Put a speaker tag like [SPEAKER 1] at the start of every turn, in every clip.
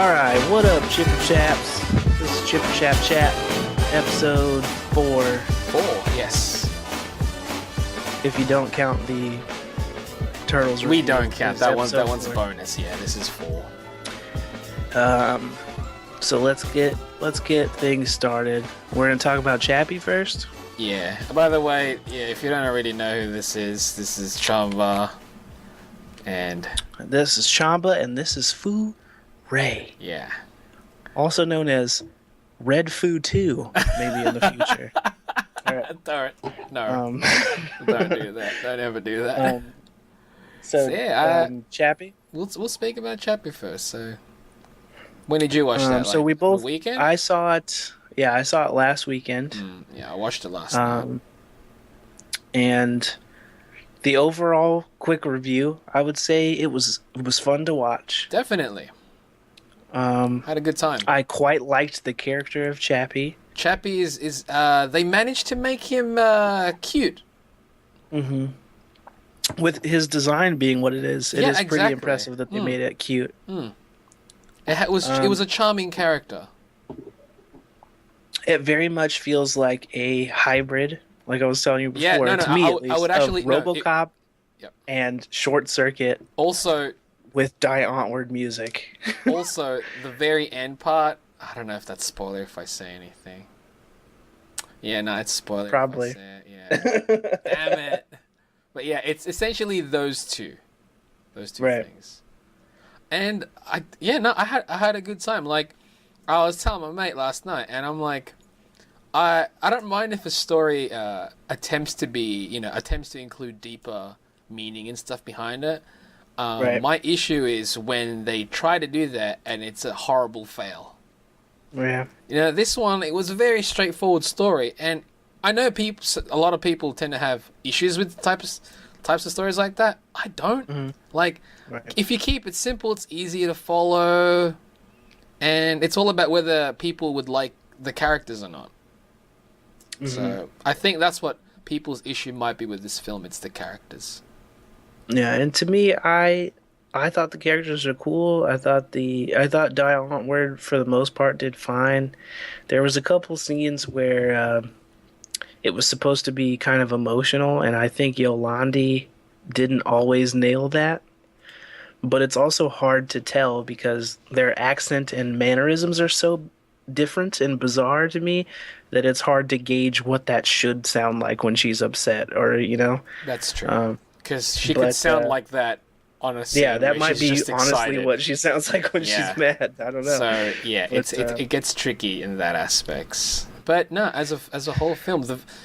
[SPEAKER 1] Alright, what up, Chipper Chaps? This is Chipper Chap Chat, episode 4.
[SPEAKER 2] 4, yes.
[SPEAKER 1] If you don't count the Turtles
[SPEAKER 2] We
[SPEAKER 1] review,
[SPEAKER 2] don't count.
[SPEAKER 1] this is
[SPEAKER 2] That one's a
[SPEAKER 1] episode
[SPEAKER 2] bonus. Yeah, this is 4.
[SPEAKER 1] 4. So let's get things started. We're gonna talk about Chappie first.
[SPEAKER 2] Yeah. By the way, if you don't already know who this is Chamba. And
[SPEAKER 1] This is Chamba, and this is FooRay.
[SPEAKER 2] yeah.
[SPEAKER 1] Also known as Red Foo 2, maybe in the future. Alright.
[SPEAKER 2] No. Don't do that. Don't ever do that.
[SPEAKER 1] Chappie?
[SPEAKER 2] We'll speak about Chappie first. So, when did you watch that?
[SPEAKER 1] So we both.
[SPEAKER 2] The weekend?
[SPEAKER 1] I saw it. Yeah, I saw it last weekend.
[SPEAKER 2] Yeah, I watched it last night.
[SPEAKER 1] And the overall quick review, I would say it was fun to watch.
[SPEAKER 2] Definitely. Had a good time.
[SPEAKER 1] I quite liked the character of Chappie.
[SPEAKER 2] Chappie is they managed to make him cute.
[SPEAKER 1] Mm-hmm. With his design being what it is, it is pretty
[SPEAKER 2] exactly.
[SPEAKER 1] impressive that they made it cute.
[SPEAKER 2] It was a charming character.
[SPEAKER 1] It very much feels like a hybrid, like I was telling you before.
[SPEAKER 2] Yeah, no,
[SPEAKER 1] to me, at least,
[SPEAKER 2] I would actually
[SPEAKER 1] of RoboCop and Short Circuit.
[SPEAKER 2] Also,
[SPEAKER 1] with Die Antwoord music.
[SPEAKER 2] Also, the very end part. I don't know if that's spoiler if I say anything. Yeah, no, it's spoiler.
[SPEAKER 1] Probably.
[SPEAKER 2] If I say it. Yeah. Damn it. But yeah, it's essentially those two things. And I had a good time. Like, I was telling my mate last night, and I'm like, I don't mind if a story attempts to include deeper meaning and stuff behind it. My issue is when they try to do that and it's a horrible fail.
[SPEAKER 1] Yeah.
[SPEAKER 2] This one, it was a very straightforward story, and I know a lot of people tend to have issues with types of stories like that. I don't. If you keep it simple, it's easier to follow, and it's all about whether people would like the characters or not. So I think that's what people's issue might be with this film. It's the characters.
[SPEAKER 1] Yeah, and to me, I thought the characters are cool. I thought Die Antwoord for the most part did fine. There was a couple scenes where it was supposed to be kind of emotional, and I think Yolandi didn't always nail that. But it's also hard to tell because their accent and mannerisms are so different and bizarre to me that it's hard to gauge what that should sound like when she's upset, or
[SPEAKER 2] That's true. Because she could sound like that on a scene.
[SPEAKER 1] Yeah, that might be
[SPEAKER 2] honestly
[SPEAKER 1] excited. What she sounds like when she's mad. I don't know.
[SPEAKER 2] So yeah, it gets tricky in that aspects. But no, as a whole film,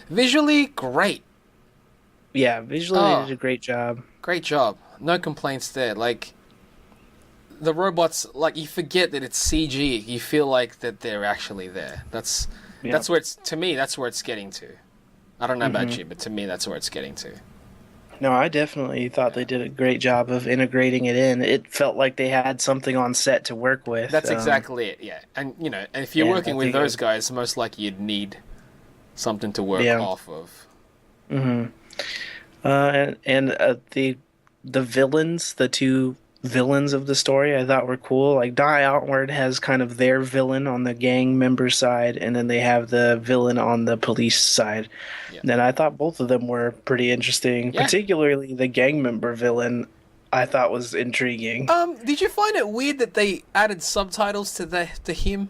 [SPEAKER 2] visually great.
[SPEAKER 1] Yeah, visually they did a great job.
[SPEAKER 2] Great job. No complaints there. Like, the robots, like, you forget that it's CG. You feel like that they're actually there. That's where that's where it's getting to. I don't know about you, but to me that's where it's getting to.
[SPEAKER 1] No, I definitely thought they did a great job of integrating it in. It felt like they had something on set to work with.
[SPEAKER 2] That's exactly it, yeah. And, if you're working with those guys, most likely you'd need something to work off of.
[SPEAKER 1] Mm-hmm. The villains, the two villains of the story, I thought were cool. Like, Die Antwoord has kind of their villain on the gang member side, and then they have the villain on the police side. Yeah. And I thought both of them were pretty interesting. Yeah. Particularly the gang member villain, I thought was intriguing.
[SPEAKER 2] Did you find it weird that they added subtitles to him?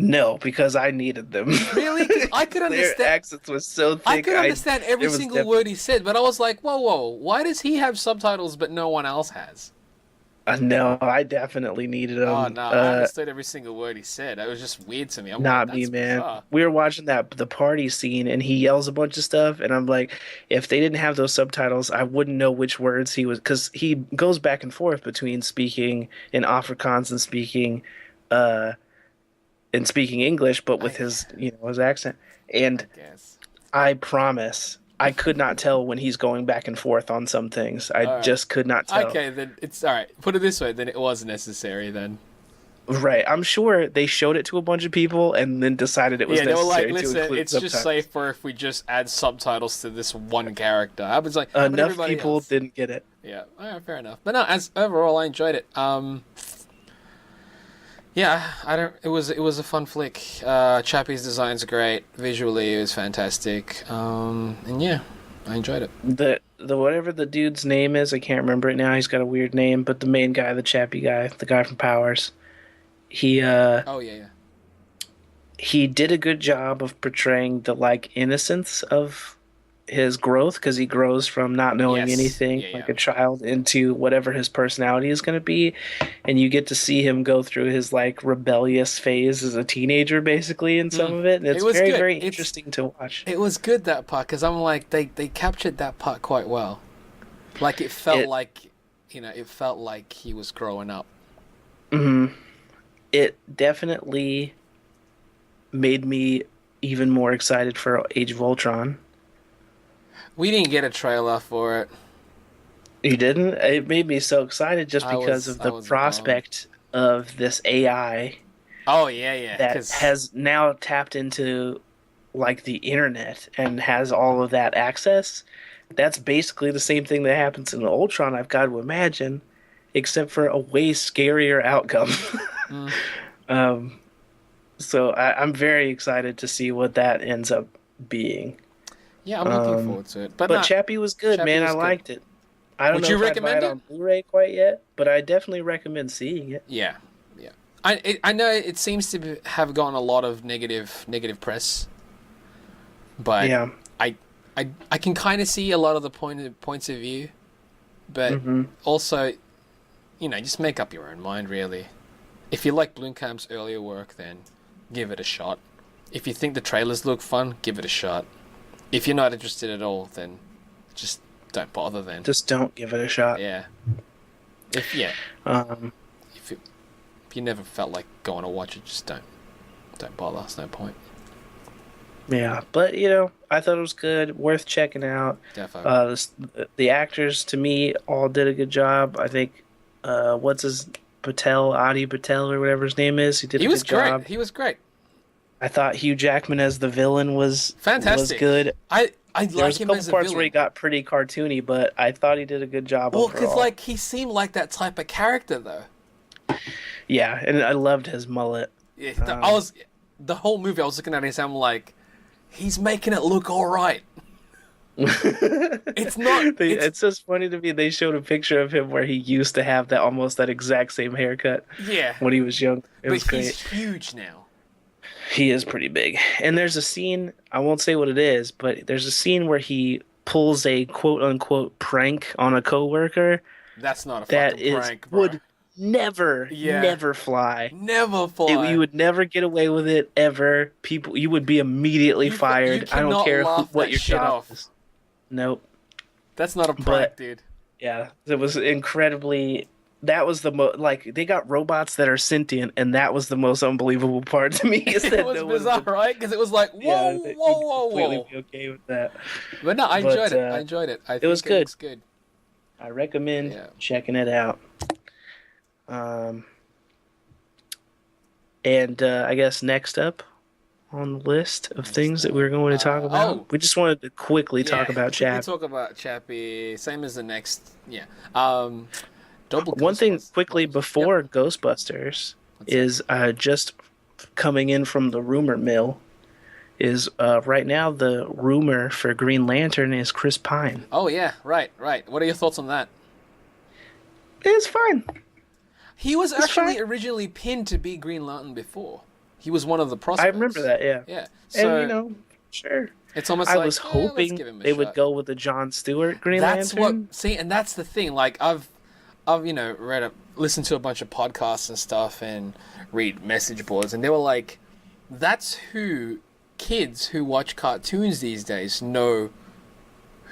[SPEAKER 1] No, because I needed them.
[SPEAKER 2] Really? I could understand.
[SPEAKER 1] Their accents was so thick.
[SPEAKER 2] I could understand every single word he said, but I was like, whoa, why does he have subtitles but no one else has?
[SPEAKER 1] No, I definitely needed them.
[SPEAKER 2] Oh, no, I understood every single word he said. It was just weird to me. I'm
[SPEAKER 1] not
[SPEAKER 2] like,
[SPEAKER 1] me, man.
[SPEAKER 2] Bizarre.
[SPEAKER 1] We were watching the party scene, and he yells a bunch of stuff, and I'm like, if they didn't have those subtitles, I wouldn't know which words he was, because he goes back and forth between speaking in Afrikaans and speaking English, but with his accent. And I promise, I could not tell when he's going back and forth on some things. I just could not tell.
[SPEAKER 2] Okay, then it's all right. Put it this way, then it was necessary then.
[SPEAKER 1] Right. I'm sure they showed it to a bunch of people and then decided it was necessary. Yeah, they were like, listen,
[SPEAKER 2] it's just safer if we just add subtitles to this one character. I was like,
[SPEAKER 1] enough people didn't get it.
[SPEAKER 2] Yeah, all right, fair enough. But no, overall, I enjoyed it. Yeah, I don't. It was a fun flick. Chappie's design's great. Visually, it was fantastic. And yeah, I enjoyed it.
[SPEAKER 1] The whatever the dude's name is, I can't remember it now. He's got a weird name, but the main guy, the Chappie guy, the guy from Powers, he
[SPEAKER 2] Oh yeah, yeah.
[SPEAKER 1] he did a good job of portraying the like innocence of his growth because he grows from not knowing
[SPEAKER 2] Yes.
[SPEAKER 1] anything
[SPEAKER 2] Yeah,
[SPEAKER 1] like
[SPEAKER 2] yeah.
[SPEAKER 1] a child into whatever his personality is going to be, and you get to see him go through his like rebellious phase as a teenager basically in some
[SPEAKER 2] Mm.
[SPEAKER 1] of it, and
[SPEAKER 2] It
[SPEAKER 1] it's
[SPEAKER 2] was
[SPEAKER 1] very
[SPEAKER 2] good.
[SPEAKER 1] very interesting to watch.
[SPEAKER 2] It was good that part because I'm like they captured that part quite well. Like it felt
[SPEAKER 1] It
[SPEAKER 2] like it felt like he was growing up.
[SPEAKER 1] mhm. It definitely made me even more excited for Age of Ultron.
[SPEAKER 2] We didn't get a trailer for it.
[SPEAKER 1] You didn't? It made me so excited just because of
[SPEAKER 2] I
[SPEAKER 1] the
[SPEAKER 2] was bummed.
[SPEAKER 1] prospect of this AI
[SPEAKER 2] Oh yeah, yeah.
[SPEAKER 1] that
[SPEAKER 2] Because
[SPEAKER 1] has now tapped into like the internet and has all of that access. That's basically the same thing that happens in Ultron, I've got to imagine, except for a way scarier outcome.
[SPEAKER 2] mm,
[SPEAKER 1] um, so I'm very excited to see what that ends up being.
[SPEAKER 2] yeah, I'm looking
[SPEAKER 1] Um,
[SPEAKER 2] forward to it. But
[SPEAKER 1] but
[SPEAKER 2] no,
[SPEAKER 1] Chappie was good,
[SPEAKER 2] Chappie
[SPEAKER 1] man. I
[SPEAKER 2] was good.
[SPEAKER 1] liked it. I don't
[SPEAKER 2] Would
[SPEAKER 1] know
[SPEAKER 2] you
[SPEAKER 1] if I'd buy
[SPEAKER 2] recommend
[SPEAKER 1] it
[SPEAKER 2] it?
[SPEAKER 1] on Blu-ray quite yet, but I definitely recommend seeing it.
[SPEAKER 2] Yeah, yeah. I know it seems to have gotten a lot of negative press, but
[SPEAKER 1] Yeah.
[SPEAKER 2] I I can kind of see a lot of the points of view, but
[SPEAKER 1] Hmm.
[SPEAKER 2] also, just make up your own mind, really. If you like Blomkamp's earlier work, then give it a shot. If you think the trailers look fun, give it a shot. If you're not interested at all, then just don't bother then.
[SPEAKER 1] Just don't give it a shot.
[SPEAKER 2] Yeah. If yeah,
[SPEAKER 1] Um,
[SPEAKER 2] if you, if you never felt like going to watch it, just don't bother. There's no point.
[SPEAKER 1] yeah, but I thought it was good, worth checking out.
[SPEAKER 2] Defo.
[SPEAKER 1] The actors to me all did a good job. I think, what's his Adi Patel or whatever his name is, he did
[SPEAKER 2] He
[SPEAKER 1] a
[SPEAKER 2] was
[SPEAKER 1] good
[SPEAKER 2] great.
[SPEAKER 1] job.
[SPEAKER 2] He was great.
[SPEAKER 1] I thought Hugh Jackman as the villain was
[SPEAKER 2] Fantastic.
[SPEAKER 1] good.
[SPEAKER 2] I
[SPEAKER 1] There was
[SPEAKER 2] like
[SPEAKER 1] a
[SPEAKER 2] him
[SPEAKER 1] couple
[SPEAKER 2] as a
[SPEAKER 1] parts where he
[SPEAKER 2] villain.
[SPEAKER 1] got pretty cartoony, but I thought he did a good job
[SPEAKER 2] Well, because
[SPEAKER 1] overall.
[SPEAKER 2] like he seemed like that type of character though.
[SPEAKER 1] Yeah, and I loved his mullet.
[SPEAKER 2] Yeah,
[SPEAKER 1] Um,
[SPEAKER 2] the whole movie. I was looking at him, I'm like, he's making it look all right. It's not.
[SPEAKER 1] It's just funny to me. They showed a picture of him where he used to have that almost that exact same haircut
[SPEAKER 2] Yeah,
[SPEAKER 1] when he was young. It
[SPEAKER 2] but
[SPEAKER 1] was great.
[SPEAKER 2] he's huge now.
[SPEAKER 1] He is pretty big. And there's a scene, I won't say what it is, but there's a scene where he pulls a quote unquote prank on a coworker
[SPEAKER 2] That's not a
[SPEAKER 1] that
[SPEAKER 2] fucking
[SPEAKER 1] is
[SPEAKER 2] prank, bro.
[SPEAKER 1] would never,
[SPEAKER 2] Yeah.
[SPEAKER 1] never fly.
[SPEAKER 2] Never fly.
[SPEAKER 1] You would never get away with it ever. You would be immediately
[SPEAKER 2] You
[SPEAKER 1] fired. I don't
[SPEAKER 2] cannot
[SPEAKER 1] care
[SPEAKER 2] laugh
[SPEAKER 1] what
[SPEAKER 2] that
[SPEAKER 1] your
[SPEAKER 2] shit
[SPEAKER 1] job
[SPEAKER 2] off.
[SPEAKER 1] is. Nope.
[SPEAKER 2] That's not a prank,
[SPEAKER 1] But
[SPEAKER 2] dude.
[SPEAKER 1] yeah, it was incredibly. That was the like they got robots that are sentient, and that was the most unbelievable part to me. Is
[SPEAKER 2] It
[SPEAKER 1] that
[SPEAKER 2] was
[SPEAKER 1] no one
[SPEAKER 2] bizarre,
[SPEAKER 1] would,
[SPEAKER 2] right? Because it was like,
[SPEAKER 1] yeah,
[SPEAKER 2] whoa,
[SPEAKER 1] that
[SPEAKER 2] whoa,
[SPEAKER 1] you'd
[SPEAKER 2] whoa,
[SPEAKER 1] completely
[SPEAKER 2] whoa.
[SPEAKER 1] be okay with that.
[SPEAKER 2] But no, I
[SPEAKER 1] But
[SPEAKER 2] enjoyed it. I enjoyed it. I think
[SPEAKER 1] was
[SPEAKER 2] it
[SPEAKER 1] good.
[SPEAKER 2] looks good.
[SPEAKER 1] I recommend
[SPEAKER 2] Yeah.
[SPEAKER 1] checking it out. And I guess next up on the list of things that we're going to talk about, we just wanted to quickly talk about
[SPEAKER 2] quickly
[SPEAKER 1] Chap.
[SPEAKER 2] talk about Chappie. Same as the next. Yeah. Double.
[SPEAKER 1] One thing quickly
[SPEAKER 2] Yep.
[SPEAKER 1] before Ghostbusters
[SPEAKER 2] What's that?
[SPEAKER 1] is just coming in from the rumor mill is right now the rumor for Green Lantern is Chris Pine.
[SPEAKER 2] Oh yeah, right. What are your thoughts on that?
[SPEAKER 1] It's fine.
[SPEAKER 2] He was
[SPEAKER 1] It's
[SPEAKER 2] actually
[SPEAKER 1] fine.
[SPEAKER 2] originally pinned to be Green Lantern before. He was one of the prospects.
[SPEAKER 1] I remember that, yeah.
[SPEAKER 2] Yeah.
[SPEAKER 1] And
[SPEAKER 2] So
[SPEAKER 1] sure.
[SPEAKER 2] it's almost
[SPEAKER 1] I
[SPEAKER 2] like
[SPEAKER 1] was
[SPEAKER 2] let's
[SPEAKER 1] hoping
[SPEAKER 2] give him a
[SPEAKER 1] they would
[SPEAKER 2] shot.
[SPEAKER 1] go with the John Stewart Green
[SPEAKER 2] That's
[SPEAKER 1] Lantern.
[SPEAKER 2] what. See, and that's the thing. Like I've listened to a bunch of podcasts and stuff, and read message boards, and they were like, "That's who kids who watch cartoons these days know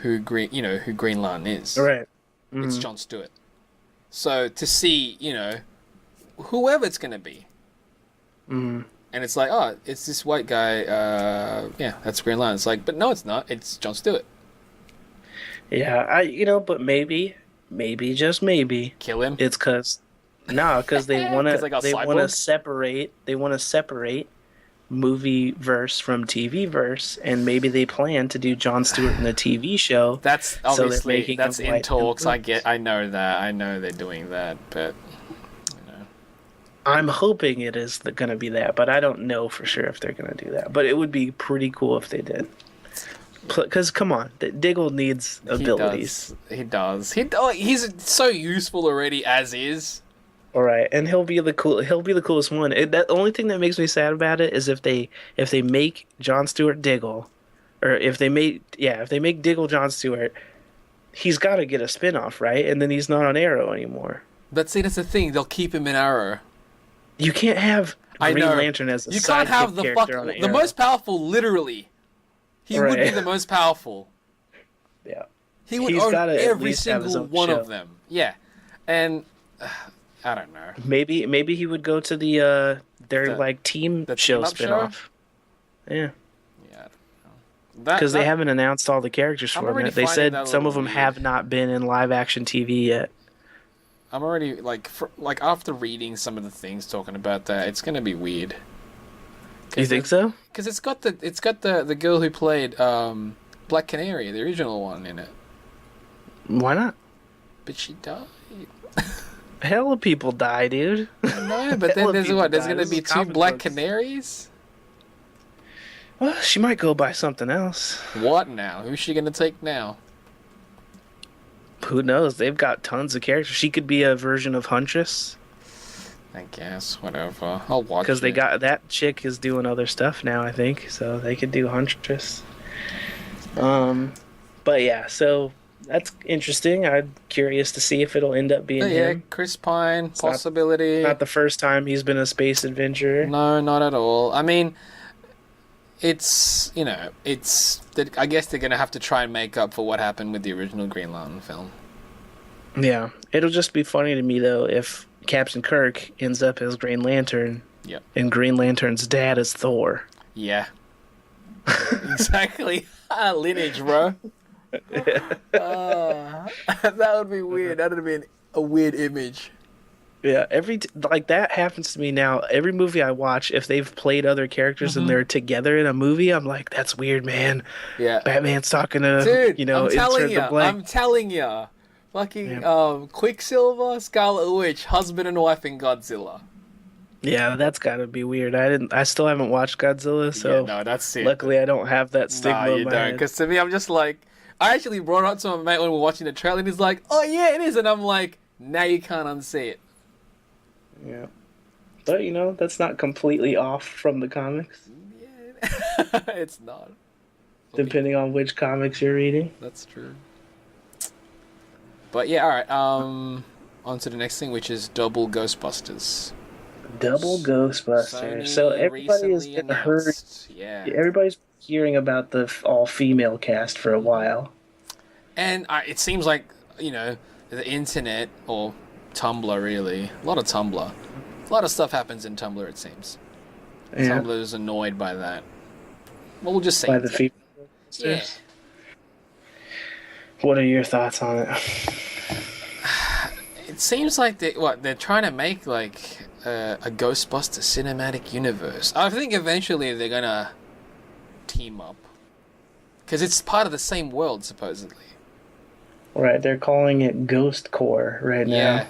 [SPEAKER 2] who Green Lantern is.
[SPEAKER 1] Right.
[SPEAKER 2] It's John Stewart. So to see, whoever it's gonna be, and it's like, oh, it's this white guy. Yeah, that's Green Lantern. It's like, but no, it's not. It's John Stewart.
[SPEAKER 1] Yeah, but maybe, just maybe,
[SPEAKER 2] Kill him.
[SPEAKER 1] it's because they want
[SPEAKER 2] 'Cause they got
[SPEAKER 1] to
[SPEAKER 2] Cyborg?
[SPEAKER 1] separate movie verse from TV verse, and maybe they plan to do John Stewart in the TV show.
[SPEAKER 2] That's
[SPEAKER 1] so they're
[SPEAKER 2] obviously
[SPEAKER 1] making
[SPEAKER 2] that's
[SPEAKER 1] him
[SPEAKER 2] in
[SPEAKER 1] white
[SPEAKER 2] talks.
[SPEAKER 1] influence.
[SPEAKER 2] I know that. I know they're doing that, but
[SPEAKER 1] I'm hoping it is going to be that, but I don't know for sure if they're going to do that. But it would be pretty cool if they did. Because come on, Diggle needs abilities.
[SPEAKER 2] He does. He's so useful already as is.
[SPEAKER 1] All right, and he'll be the coolest one. The only thing that makes me sad about it is if they make John Stewart Diggle, or if they make Diggle John Stewart, he's got to get a spin-off, right? And then he's not on Arrow anymore.
[SPEAKER 2] But see, that's the thing. They'll keep him in Arrow.
[SPEAKER 1] You can't have Green Lantern as a
[SPEAKER 2] you can't have the most powerful. Literally, he would be the most powerful.
[SPEAKER 1] Yeah,
[SPEAKER 2] he would own every single one of them. Yeah, and I don't know.
[SPEAKER 1] Maybe he would go to their team show spinoff. Yeah.
[SPEAKER 2] Yeah.
[SPEAKER 1] Because they haven't announced all the characters for it. They said some of them have not been in live action TV yet.
[SPEAKER 2] I'm already after reading some of the things talking about that, it's gonna be weird.
[SPEAKER 1] You think so?
[SPEAKER 2] Because it's got the girl who played Black Canary, the original one, in it.
[SPEAKER 1] Why not?
[SPEAKER 2] But she died.
[SPEAKER 1] Hell of people die, dude.
[SPEAKER 2] No, but then there's gonna be two Black Canaries.
[SPEAKER 1] Well, she might go by something else.
[SPEAKER 2] What now? Who's she gonna take now?
[SPEAKER 1] Who knows? They've got tons of characters. She could be a version of Huntress.
[SPEAKER 2] I guess, whatever. I'll watch it.
[SPEAKER 1] Because they got that chick is doing other stuff now, I think. So they could do Huntress. But yeah, so that's interesting. I'm curious to see if it'll end up being him.
[SPEAKER 2] Chris Pine, possibility.
[SPEAKER 1] Not the first time he's been a space adventurer.
[SPEAKER 2] No, not at all. I mean, I guess they're going to have to try and make up for what happened with the original Green Lantern film.
[SPEAKER 1] Yeah. It'll just be funny to me, though, if Captain Kirk ends up as Green Lantern.
[SPEAKER 2] Yep.
[SPEAKER 1] And Green Lantern's dad is Thor.
[SPEAKER 2] Yeah. Exactly. Lineage, bro. That would be weird. That would be a weird image.
[SPEAKER 1] Yeah, that happens to me now. Every movie I watch, if they've played other characters and they're together in a movie, I'm like, that's weird, man.
[SPEAKER 2] Yeah.
[SPEAKER 1] Batman's talking to,
[SPEAKER 2] Dude, I'm telling you. Fucking Quicksilver, Scarlet Witch, husband and wife in Godzilla.
[SPEAKER 1] Yeah, that's gotta be weird. I still haven't watched Godzilla, so
[SPEAKER 2] no, that's it.
[SPEAKER 1] Luckily, I don't have that stigma.
[SPEAKER 2] No, you don't. Because to me, I'm just like, I actually brought it up to my mate when we were watching the trailer, and he's like, "Oh yeah, it is," and I'm like, "Now you can't unsee it."
[SPEAKER 1] Yeah, but that's not completely off from the comics.
[SPEAKER 2] Yeah, it's not.
[SPEAKER 1] Depending on which comics you're reading.
[SPEAKER 2] That's true. But yeah, all right. On to the next thing, which is Double Ghostbusters.
[SPEAKER 1] Double Ghostbusters.
[SPEAKER 2] Sony
[SPEAKER 1] so everybody is in a hurry.
[SPEAKER 2] Yeah.
[SPEAKER 1] Everybody's hearing about the all-female cast for a while.
[SPEAKER 2] And it seems like, the internet, or Tumblr really, a lot of Tumblr. A lot of stuff happens in Tumblr, it seems. Yeah. Tumblr is annoyed by that. Well, we'll just say
[SPEAKER 1] by the female Ghostbusters? Yeah. What are your thoughts on it?
[SPEAKER 2] It seems like they're trying to make like a Ghostbuster cinematic universe. I think eventually they're gonna team up because it's part of the same world supposedly.
[SPEAKER 1] Right, they're calling it Ghost Core right now.
[SPEAKER 2] Yeah.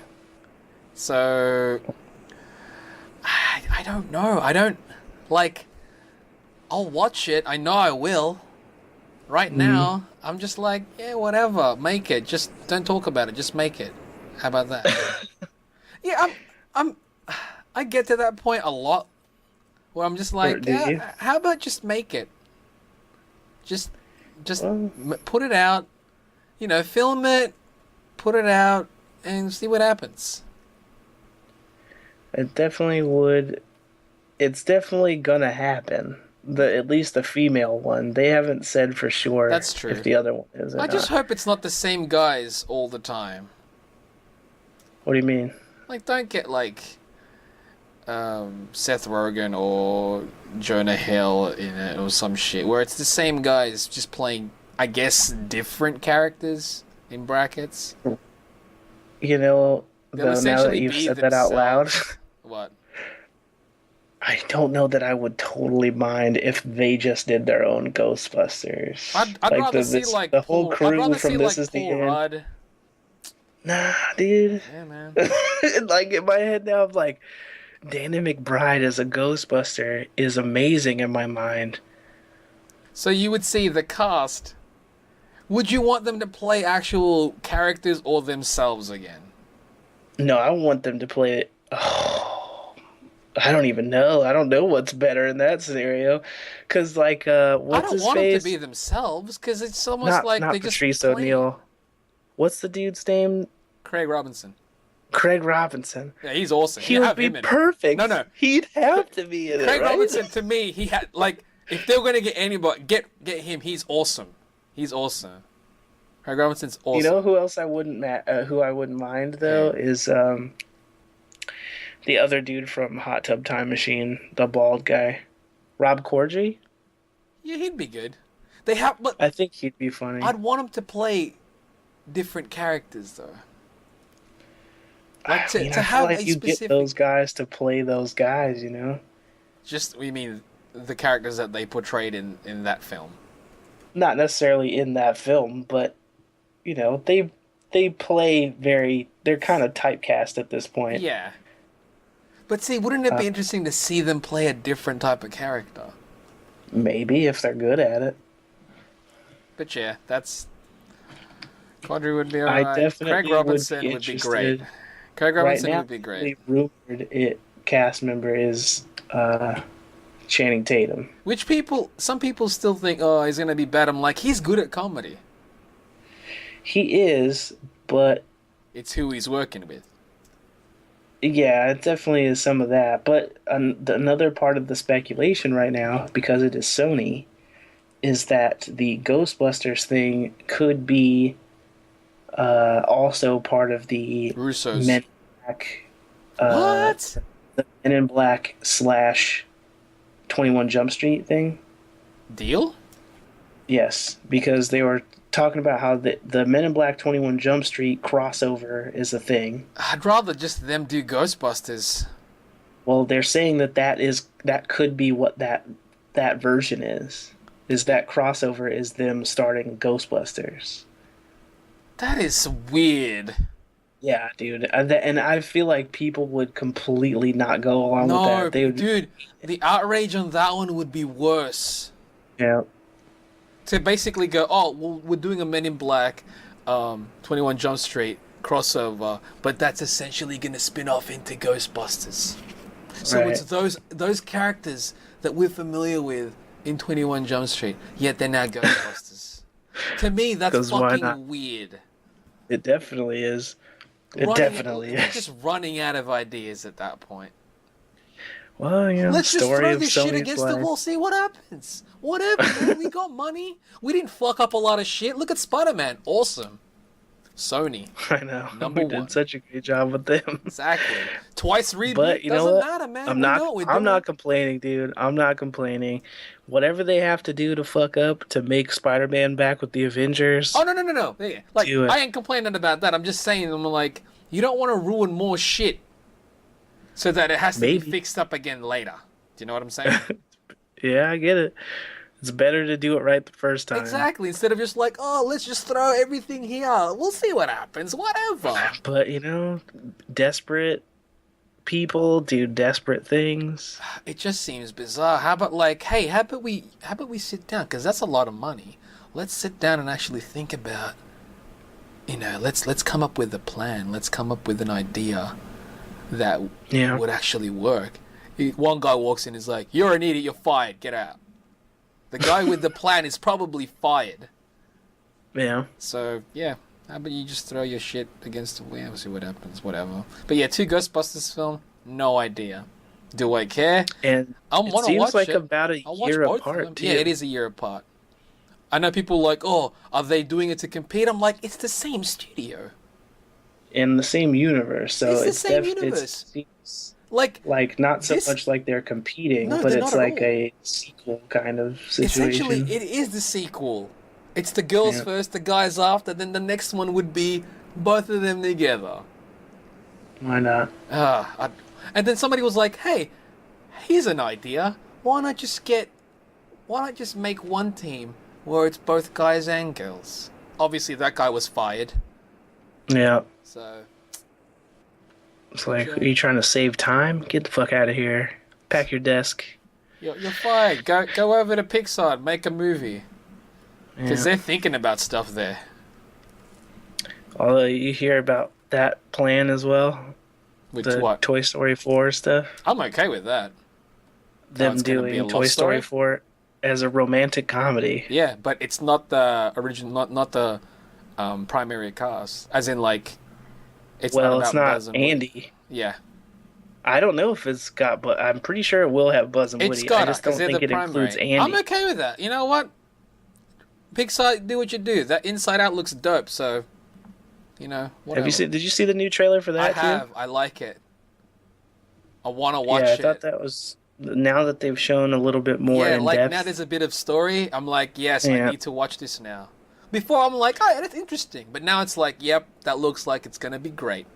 [SPEAKER 2] So I don't know. I don't like. I'll watch it. I know I will. Right now, I'm just like, yeah, whatever. Make it. Just don't talk about it. Just make it. How about that? Yeah, I get to that point a lot where I'm just like, yeah, how about just make it? Just put it out. Film it, put it out, and see what happens.
[SPEAKER 1] It definitely would. It's definitely gonna happen. At least the female one. They haven't said for sure.
[SPEAKER 2] That's true.
[SPEAKER 1] If the other one is.
[SPEAKER 2] I just hope it's not the same guys all the time.
[SPEAKER 1] What do you mean?
[SPEAKER 2] Like, don't get like Seth Rogen or Jonah Hill in it or some shit where it's the same guys just playing, I guess, different characters in brackets.
[SPEAKER 1] Now that you've said that out loud.
[SPEAKER 2] What?
[SPEAKER 1] I don't know that I would totally mind if they just did their own Ghostbusters.
[SPEAKER 2] I'd rather see like
[SPEAKER 1] the whole crew from This Is the End.
[SPEAKER 2] Rudd.
[SPEAKER 1] Nah, dude.
[SPEAKER 2] Yeah, man.
[SPEAKER 1] Like in my head now, I'm like, Danny McBride as a Ghostbuster is amazing in my mind.
[SPEAKER 2] So you would see the cast. Would you want them to play actual characters or themselves again?
[SPEAKER 1] No, I want them to play it. Oh, I don't even know. I don't know what's better in that scenario. Cause like,
[SPEAKER 2] I
[SPEAKER 1] what's
[SPEAKER 2] don't
[SPEAKER 1] his
[SPEAKER 2] want them to
[SPEAKER 1] face?
[SPEAKER 2] be themselves because it's almost
[SPEAKER 1] Not
[SPEAKER 2] like
[SPEAKER 1] not
[SPEAKER 2] they just
[SPEAKER 1] Patrice
[SPEAKER 2] playing.
[SPEAKER 1] O'Neill. What's the dude's name?
[SPEAKER 2] Craig Robinson.
[SPEAKER 1] Craig Robinson.
[SPEAKER 2] Yeah, he's awesome.
[SPEAKER 1] He
[SPEAKER 2] You
[SPEAKER 1] would
[SPEAKER 2] have
[SPEAKER 1] be
[SPEAKER 2] him in it. No,
[SPEAKER 1] perfect.
[SPEAKER 2] no.
[SPEAKER 1] He'd have to be in it,
[SPEAKER 2] Craig
[SPEAKER 1] right?
[SPEAKER 2] Robinson, to me, he had like if they were gonna get anybody, get him. He's awesome. He's awesome. Craig Robinson's
[SPEAKER 1] You
[SPEAKER 2] awesome.
[SPEAKER 1] know who else I wouldn't who I wouldn't mind though
[SPEAKER 2] Who?
[SPEAKER 1] is the other dude from Hot Tub Time Machine, the bald guy, Rob Corddry.
[SPEAKER 2] Yeah, he'd be good. They have, but
[SPEAKER 1] I think he'd be funny.
[SPEAKER 2] I'd want him to play different characters though. Like
[SPEAKER 1] I
[SPEAKER 2] to,
[SPEAKER 1] mean,
[SPEAKER 2] to
[SPEAKER 1] I feel
[SPEAKER 2] have
[SPEAKER 1] like
[SPEAKER 2] a
[SPEAKER 1] you get
[SPEAKER 2] specific.
[SPEAKER 1] those guys to play those guys, you know?
[SPEAKER 2] Just we mean the characters that they portrayed in that film.
[SPEAKER 1] Not necessarily in that film, but you know, they play very. They're kind of typecast at this point.
[SPEAKER 2] Yeah. But see, wouldn't it
[SPEAKER 1] Uh,
[SPEAKER 2] be interesting to see them play a different type of character?
[SPEAKER 1] Maybe if they're good at it.
[SPEAKER 2] But yeah, that's Quadri would be
[SPEAKER 1] I
[SPEAKER 2] alright. Craig
[SPEAKER 1] definitely
[SPEAKER 2] Robinson
[SPEAKER 1] be
[SPEAKER 2] would be great.
[SPEAKER 1] interested.
[SPEAKER 2] Craig
[SPEAKER 1] Right
[SPEAKER 2] Robinson
[SPEAKER 1] now,
[SPEAKER 2] would be great.
[SPEAKER 1] the rumored it cast member is Channing Tatum.
[SPEAKER 2] Which some people still think, oh, he's gonna be bad. I'm like, he's good at comedy.
[SPEAKER 1] He is, but
[SPEAKER 2] It's who he's working with.
[SPEAKER 1] yeah, it definitely is some of that. But another part of the speculation right now, because it is Sony, is that the Ghostbusters thing could be also part of the
[SPEAKER 2] Russo's.
[SPEAKER 1] Men in Black,
[SPEAKER 2] What?
[SPEAKER 1] the Men in Black slash 21 Jump Street thing.
[SPEAKER 2] Deal?
[SPEAKER 1] Yes, because they were talking about how the Men in Black 21 Jump Street crossover is a thing.
[SPEAKER 2] I'd rather just them do Ghostbusters.
[SPEAKER 1] Well, they're saying that could be what that version is. Is that crossover is them starting Ghostbusters.
[SPEAKER 2] That is weird.
[SPEAKER 1] Yeah, dude. And I feel like people would completely not go along with
[SPEAKER 2] No,
[SPEAKER 1] that. They would,
[SPEAKER 2] dude, the outrage on that one would be worse.
[SPEAKER 1] yeah.
[SPEAKER 2] To basically go, oh, well, we're doing a Men in Black, 21 Jump Street crossover, but that's essentially going to spin off into Ghostbusters. So
[SPEAKER 1] Right.
[SPEAKER 2] it's those characters that we're familiar with in 21 Jump Street, yet they're now Ghostbusters. To me, that's
[SPEAKER 1] 'Cause why not?
[SPEAKER 2] fucking weird.
[SPEAKER 1] It definitely is. It definitely
[SPEAKER 2] We're
[SPEAKER 1] is.
[SPEAKER 2] just running out of ideas at that point.
[SPEAKER 1] Well, you know,
[SPEAKER 2] Let's just
[SPEAKER 1] story
[SPEAKER 2] throw
[SPEAKER 1] of
[SPEAKER 2] this shit
[SPEAKER 1] Sony's
[SPEAKER 2] against the
[SPEAKER 1] life.
[SPEAKER 2] wall, see what happens. Whatever, man. We got money. We didn't fuck up a lot of shit. Look at Spider-Man. Awesome. Sony.
[SPEAKER 1] I know.
[SPEAKER 2] Number
[SPEAKER 1] we
[SPEAKER 2] one.
[SPEAKER 1] did such a great job with them.
[SPEAKER 2] Exactly. Twice reboot.
[SPEAKER 1] But you know
[SPEAKER 2] Doesn't
[SPEAKER 1] what?
[SPEAKER 2] matter, man.
[SPEAKER 1] I'm
[SPEAKER 2] We
[SPEAKER 1] not.
[SPEAKER 2] know what we're
[SPEAKER 1] I'm
[SPEAKER 2] doing.
[SPEAKER 1] not complaining, dude. I'm not complaining. Whatever they have to do to fuck up to make Spider-Man back with the Avengers.
[SPEAKER 2] Oh, no. Yeah. Like,
[SPEAKER 1] Do it.
[SPEAKER 2] I ain't complaining about that. I'm just saying, I'm like, you don't want to ruin more shit so that it has to be
[SPEAKER 1] Maybe.
[SPEAKER 2] fixed up again later. Do you know what I'm saying?
[SPEAKER 1] Yeah, I get it. It's better to do it right the first time.
[SPEAKER 2] Exactly. Instead of just like, oh, let's just throw everything here. We'll see what happens. Whatever.
[SPEAKER 1] But you know, desperate people do desperate things.
[SPEAKER 2] It just seems bizarre. How about like, hey, how about we sit down? Because that's a lot of money. Let's sit down and actually think about, let's come up with a plan. Let's come up with an idea that
[SPEAKER 1] Yeah.
[SPEAKER 2] would actually work. One guy walks in and is like, you're an idiot, you're fired, get out. The guy with the plan is probably fired.
[SPEAKER 1] Yeah.
[SPEAKER 2] So, yeah, how about you just throw your shit against the wall, we'll see what happens, whatever. But yeah, 2 Ghostbusters film, no idea. Do I care?
[SPEAKER 1] And
[SPEAKER 2] I
[SPEAKER 1] it
[SPEAKER 2] want to
[SPEAKER 1] seems
[SPEAKER 2] watch
[SPEAKER 1] like
[SPEAKER 2] it.
[SPEAKER 1] about a
[SPEAKER 2] I'll watch
[SPEAKER 1] year
[SPEAKER 2] both of
[SPEAKER 1] apart
[SPEAKER 2] them.
[SPEAKER 1] too.
[SPEAKER 2] Yeah, it is a year apart. I know people like, oh, are they doing it to compete? I'm like, it's the same studio.
[SPEAKER 1] In the same universe, so
[SPEAKER 2] It's the
[SPEAKER 1] it's
[SPEAKER 2] same
[SPEAKER 1] it
[SPEAKER 2] universe.
[SPEAKER 1] seems
[SPEAKER 2] Like
[SPEAKER 1] not so
[SPEAKER 2] this-
[SPEAKER 1] much like they're competing,
[SPEAKER 2] No,
[SPEAKER 1] but
[SPEAKER 2] they're
[SPEAKER 1] it's
[SPEAKER 2] not at
[SPEAKER 1] like
[SPEAKER 2] all.
[SPEAKER 1] a sequel kind of situation.
[SPEAKER 2] essentially, it is the sequel. It's the girls
[SPEAKER 1] Yeah.
[SPEAKER 2] first, the guys after, then the next one would be both of them together.
[SPEAKER 1] Why not?
[SPEAKER 2] And then somebody was like, hey, here's an idea. Why not just make one team where it's both guys and girls? Obviously, that guy was fired.
[SPEAKER 1] Yeah.
[SPEAKER 2] So,
[SPEAKER 1] It's like, are you trying to save time? Get the fuck out of here. Pack your desk.
[SPEAKER 2] You're fired. Go over to Pixar and make a movie. Because
[SPEAKER 1] Yeah.
[SPEAKER 2] they're thinking about stuff there.
[SPEAKER 1] Although you hear about that plan as well,
[SPEAKER 2] With
[SPEAKER 1] the
[SPEAKER 2] what?
[SPEAKER 1] Toy Story 4 stuff.
[SPEAKER 2] I'm okay with that.
[SPEAKER 1] Them
[SPEAKER 2] it's gonna be a
[SPEAKER 1] doing
[SPEAKER 2] love
[SPEAKER 1] Toy Story
[SPEAKER 2] story?
[SPEAKER 1] 4 as a romantic comedy.
[SPEAKER 2] Yeah, but it's not the original, not the primary cast. As in, like, it's not
[SPEAKER 1] Well,
[SPEAKER 2] about
[SPEAKER 1] it's not
[SPEAKER 2] Buzz and Woody.
[SPEAKER 1] Andy.
[SPEAKER 2] Yeah,
[SPEAKER 1] I don't know if it's got, but I'm pretty sure it will have Buzz and
[SPEAKER 2] it's
[SPEAKER 1] Woody. I
[SPEAKER 2] gotta,
[SPEAKER 1] just
[SPEAKER 2] because
[SPEAKER 1] don't
[SPEAKER 2] they're
[SPEAKER 1] think
[SPEAKER 2] the
[SPEAKER 1] it includes
[SPEAKER 2] primary.
[SPEAKER 1] Andy.
[SPEAKER 2] I'm okay with that. You know what? Pixar, do what you do. That Inside Out looks dope, so, whatever.
[SPEAKER 1] Have you seen? Did you see the new trailer for
[SPEAKER 2] I
[SPEAKER 1] that
[SPEAKER 2] have.
[SPEAKER 1] too?
[SPEAKER 2] I like it. I want to watch
[SPEAKER 1] Yeah, I
[SPEAKER 2] it.
[SPEAKER 1] thought that was. Now that they've shown a little bit more
[SPEAKER 2] Yeah,
[SPEAKER 1] in
[SPEAKER 2] like
[SPEAKER 1] depth.
[SPEAKER 2] now there's a bit of story. I'm like, yes, I
[SPEAKER 1] Yeah.
[SPEAKER 2] need to watch this now. Before I'm like, oh, yeah, that's interesting. But now it's like, yep, that looks like it's gonna be great.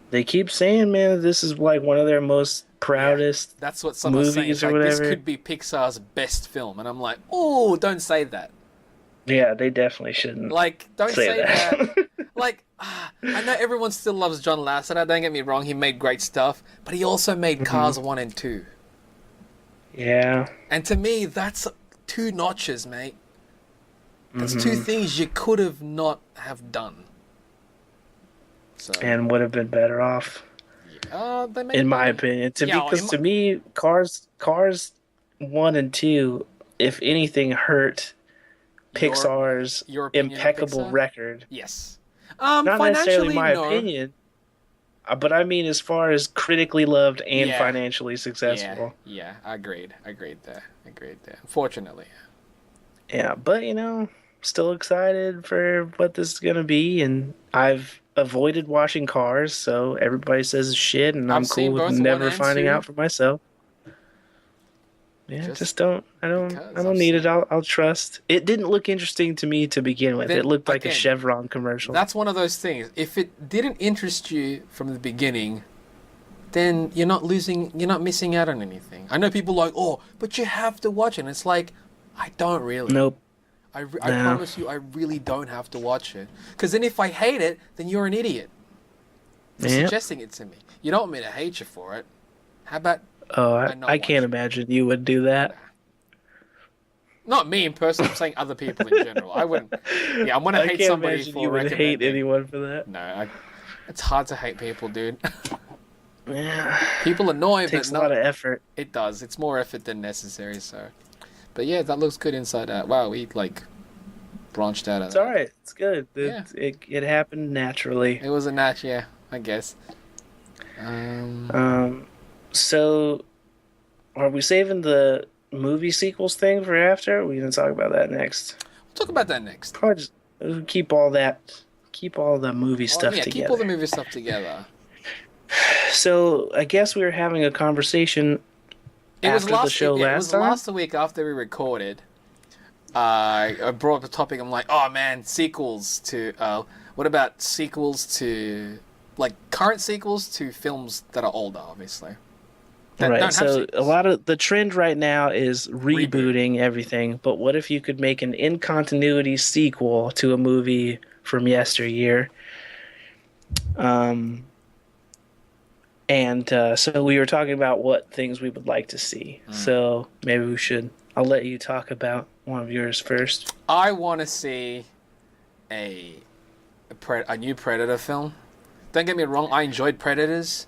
[SPEAKER 1] They keep saying, man, this is like one of their most proudest
[SPEAKER 2] That's what someone's saying.
[SPEAKER 1] movies
[SPEAKER 2] It's
[SPEAKER 1] or
[SPEAKER 2] like, this
[SPEAKER 1] whatever.
[SPEAKER 2] could be Pixar's best film. And I'm like, oh, don't say that.
[SPEAKER 1] Yeah, they definitely shouldn't
[SPEAKER 2] Like, don't
[SPEAKER 1] say
[SPEAKER 2] say
[SPEAKER 1] that.
[SPEAKER 2] that. Like, I know everyone still loves John Lasseter. Don't get me wrong. He made great stuff. But he also made Cars 1 and 2.
[SPEAKER 1] Yeah.
[SPEAKER 2] And to me, that's 2 notches, mate. That's
[SPEAKER 1] Mm-hmm.
[SPEAKER 2] 2 things you could have not have done. So,
[SPEAKER 1] And would have been better off,
[SPEAKER 2] they made
[SPEAKER 1] in my
[SPEAKER 2] money.
[SPEAKER 1] opinion.
[SPEAKER 2] Yeah,
[SPEAKER 1] Because to me, Cars 1 and 2, if anything, hurt Pixar's
[SPEAKER 2] your opinion of
[SPEAKER 1] impeccable
[SPEAKER 2] Pixar?
[SPEAKER 1] record.
[SPEAKER 2] Yes.
[SPEAKER 1] Not necessarily
[SPEAKER 2] Financially,
[SPEAKER 1] my
[SPEAKER 2] no.
[SPEAKER 1] opinion, but I mean as far as critically loved and
[SPEAKER 2] Yeah.
[SPEAKER 1] financially successful.
[SPEAKER 2] Yeah, agreed there. Unfortunately.
[SPEAKER 1] Yeah, but still excited for what this is gonna be, and I've avoided watching Cars, so everybody says it's shit, and I'm
[SPEAKER 2] I've seen
[SPEAKER 1] cool with
[SPEAKER 2] both
[SPEAKER 1] never
[SPEAKER 2] 1 and
[SPEAKER 1] finding
[SPEAKER 2] 2.
[SPEAKER 1] out for myself. Yeah,
[SPEAKER 2] Just
[SPEAKER 1] just don't. I don't
[SPEAKER 2] because I've
[SPEAKER 1] need
[SPEAKER 2] seen
[SPEAKER 1] it. I'll trust. It didn't look interesting to me to begin with.
[SPEAKER 2] Then,
[SPEAKER 1] It looked like a
[SPEAKER 2] again,
[SPEAKER 1] Chevron commercial.
[SPEAKER 2] That's one of those things. If it didn't interest you from the beginning, then you're not missing out on anything. I know people are like, oh, but you have to watch it. And it's like, I don't really.
[SPEAKER 1] Nope.
[SPEAKER 2] I
[SPEAKER 1] No.
[SPEAKER 2] promise you, I really don't have to watch it. Because then if I hate it, then you're an idiot for
[SPEAKER 1] Yep.
[SPEAKER 2] suggesting it to me. You don't want me to hate you for it. How about
[SPEAKER 1] Oh,
[SPEAKER 2] not
[SPEAKER 1] I
[SPEAKER 2] watch
[SPEAKER 1] can't
[SPEAKER 2] it?
[SPEAKER 1] imagine you would do that.
[SPEAKER 2] Not me in person, I'm saying other people in general. I wouldn't. Yeah, I'm going to
[SPEAKER 1] I
[SPEAKER 2] hate
[SPEAKER 1] can't
[SPEAKER 2] somebody
[SPEAKER 1] imagine
[SPEAKER 2] for
[SPEAKER 1] you would hate
[SPEAKER 2] recommending.
[SPEAKER 1] anyone for that.
[SPEAKER 2] No, it's hard to hate people, dude.
[SPEAKER 1] Yeah,
[SPEAKER 2] People annoy,
[SPEAKER 1] it takes
[SPEAKER 2] but
[SPEAKER 1] a lot of effort.
[SPEAKER 2] it does. It's more effort than necessary, so. But yeah, that looks good Inside Out. Wow, we branched out of
[SPEAKER 1] It's
[SPEAKER 2] that.
[SPEAKER 1] all right. It's good.
[SPEAKER 2] Yeah.
[SPEAKER 1] It happened naturally.
[SPEAKER 2] It was a match, yeah, I guess. We'll
[SPEAKER 1] So, are we saving the movie sequels thing for after? Or are we gonna talk about that next?
[SPEAKER 2] talk about that next.
[SPEAKER 1] Probably just keep all the movie stuff
[SPEAKER 2] Yeah,
[SPEAKER 1] together.
[SPEAKER 2] keep all the movie stuff together.
[SPEAKER 1] So I guess we were having a conversation after the show
[SPEAKER 2] it
[SPEAKER 1] last
[SPEAKER 2] was
[SPEAKER 1] time.
[SPEAKER 2] last week after we recorded. I brought up the topic. I'm like, oh man, sequels to. What about sequels to, like current sequels to films that are older, obviously. That don't
[SPEAKER 1] Right.
[SPEAKER 2] have
[SPEAKER 1] So a
[SPEAKER 2] sequels.
[SPEAKER 1] lot of the trend right now is rebooting everything. But what if you could make an in continuity sequel to a movie from yesteryear? So we were talking about what things we would like to see. So maybe we should. I'll let you talk about one of yours first.
[SPEAKER 2] I want to see a new Predator film. Don't get me wrong, I enjoyed Predators.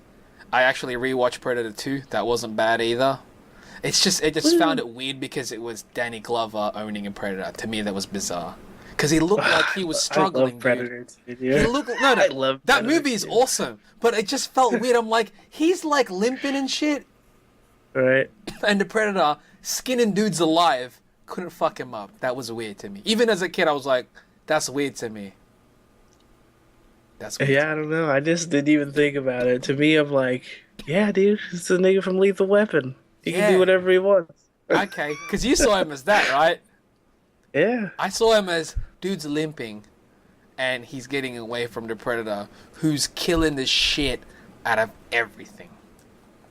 [SPEAKER 2] I actually rewatched Predator 2. That wasn't bad either. I just found it weird because it was Danny Glover owning a Predator. To me, that was bizarre. Because he looked like he was struggling,
[SPEAKER 1] I love
[SPEAKER 2] dude.
[SPEAKER 1] Predators.
[SPEAKER 2] He looked no.
[SPEAKER 1] I love
[SPEAKER 2] that
[SPEAKER 1] Predator,
[SPEAKER 2] movie is
[SPEAKER 1] dude.
[SPEAKER 2] awesome, but it just felt weird. I'm like, he's like limping and shit,
[SPEAKER 1] Right.
[SPEAKER 2] and the Predator skinning dudes alive couldn't fuck him up. That was weird to me. Even as a kid, I was like, that's weird to me. That's weird.
[SPEAKER 1] Yeah, I don't know. I just didn't even think about it. To me, I'm like, yeah, dude, it's a nigga from Lethal Weapon. He can
[SPEAKER 2] Yeah.
[SPEAKER 1] do whatever he wants.
[SPEAKER 2] Okay, because you saw him as that, right?
[SPEAKER 1] Yeah.
[SPEAKER 2] I saw him as dude's limping, and he's getting away from the Predator, who's killing the shit out of everything.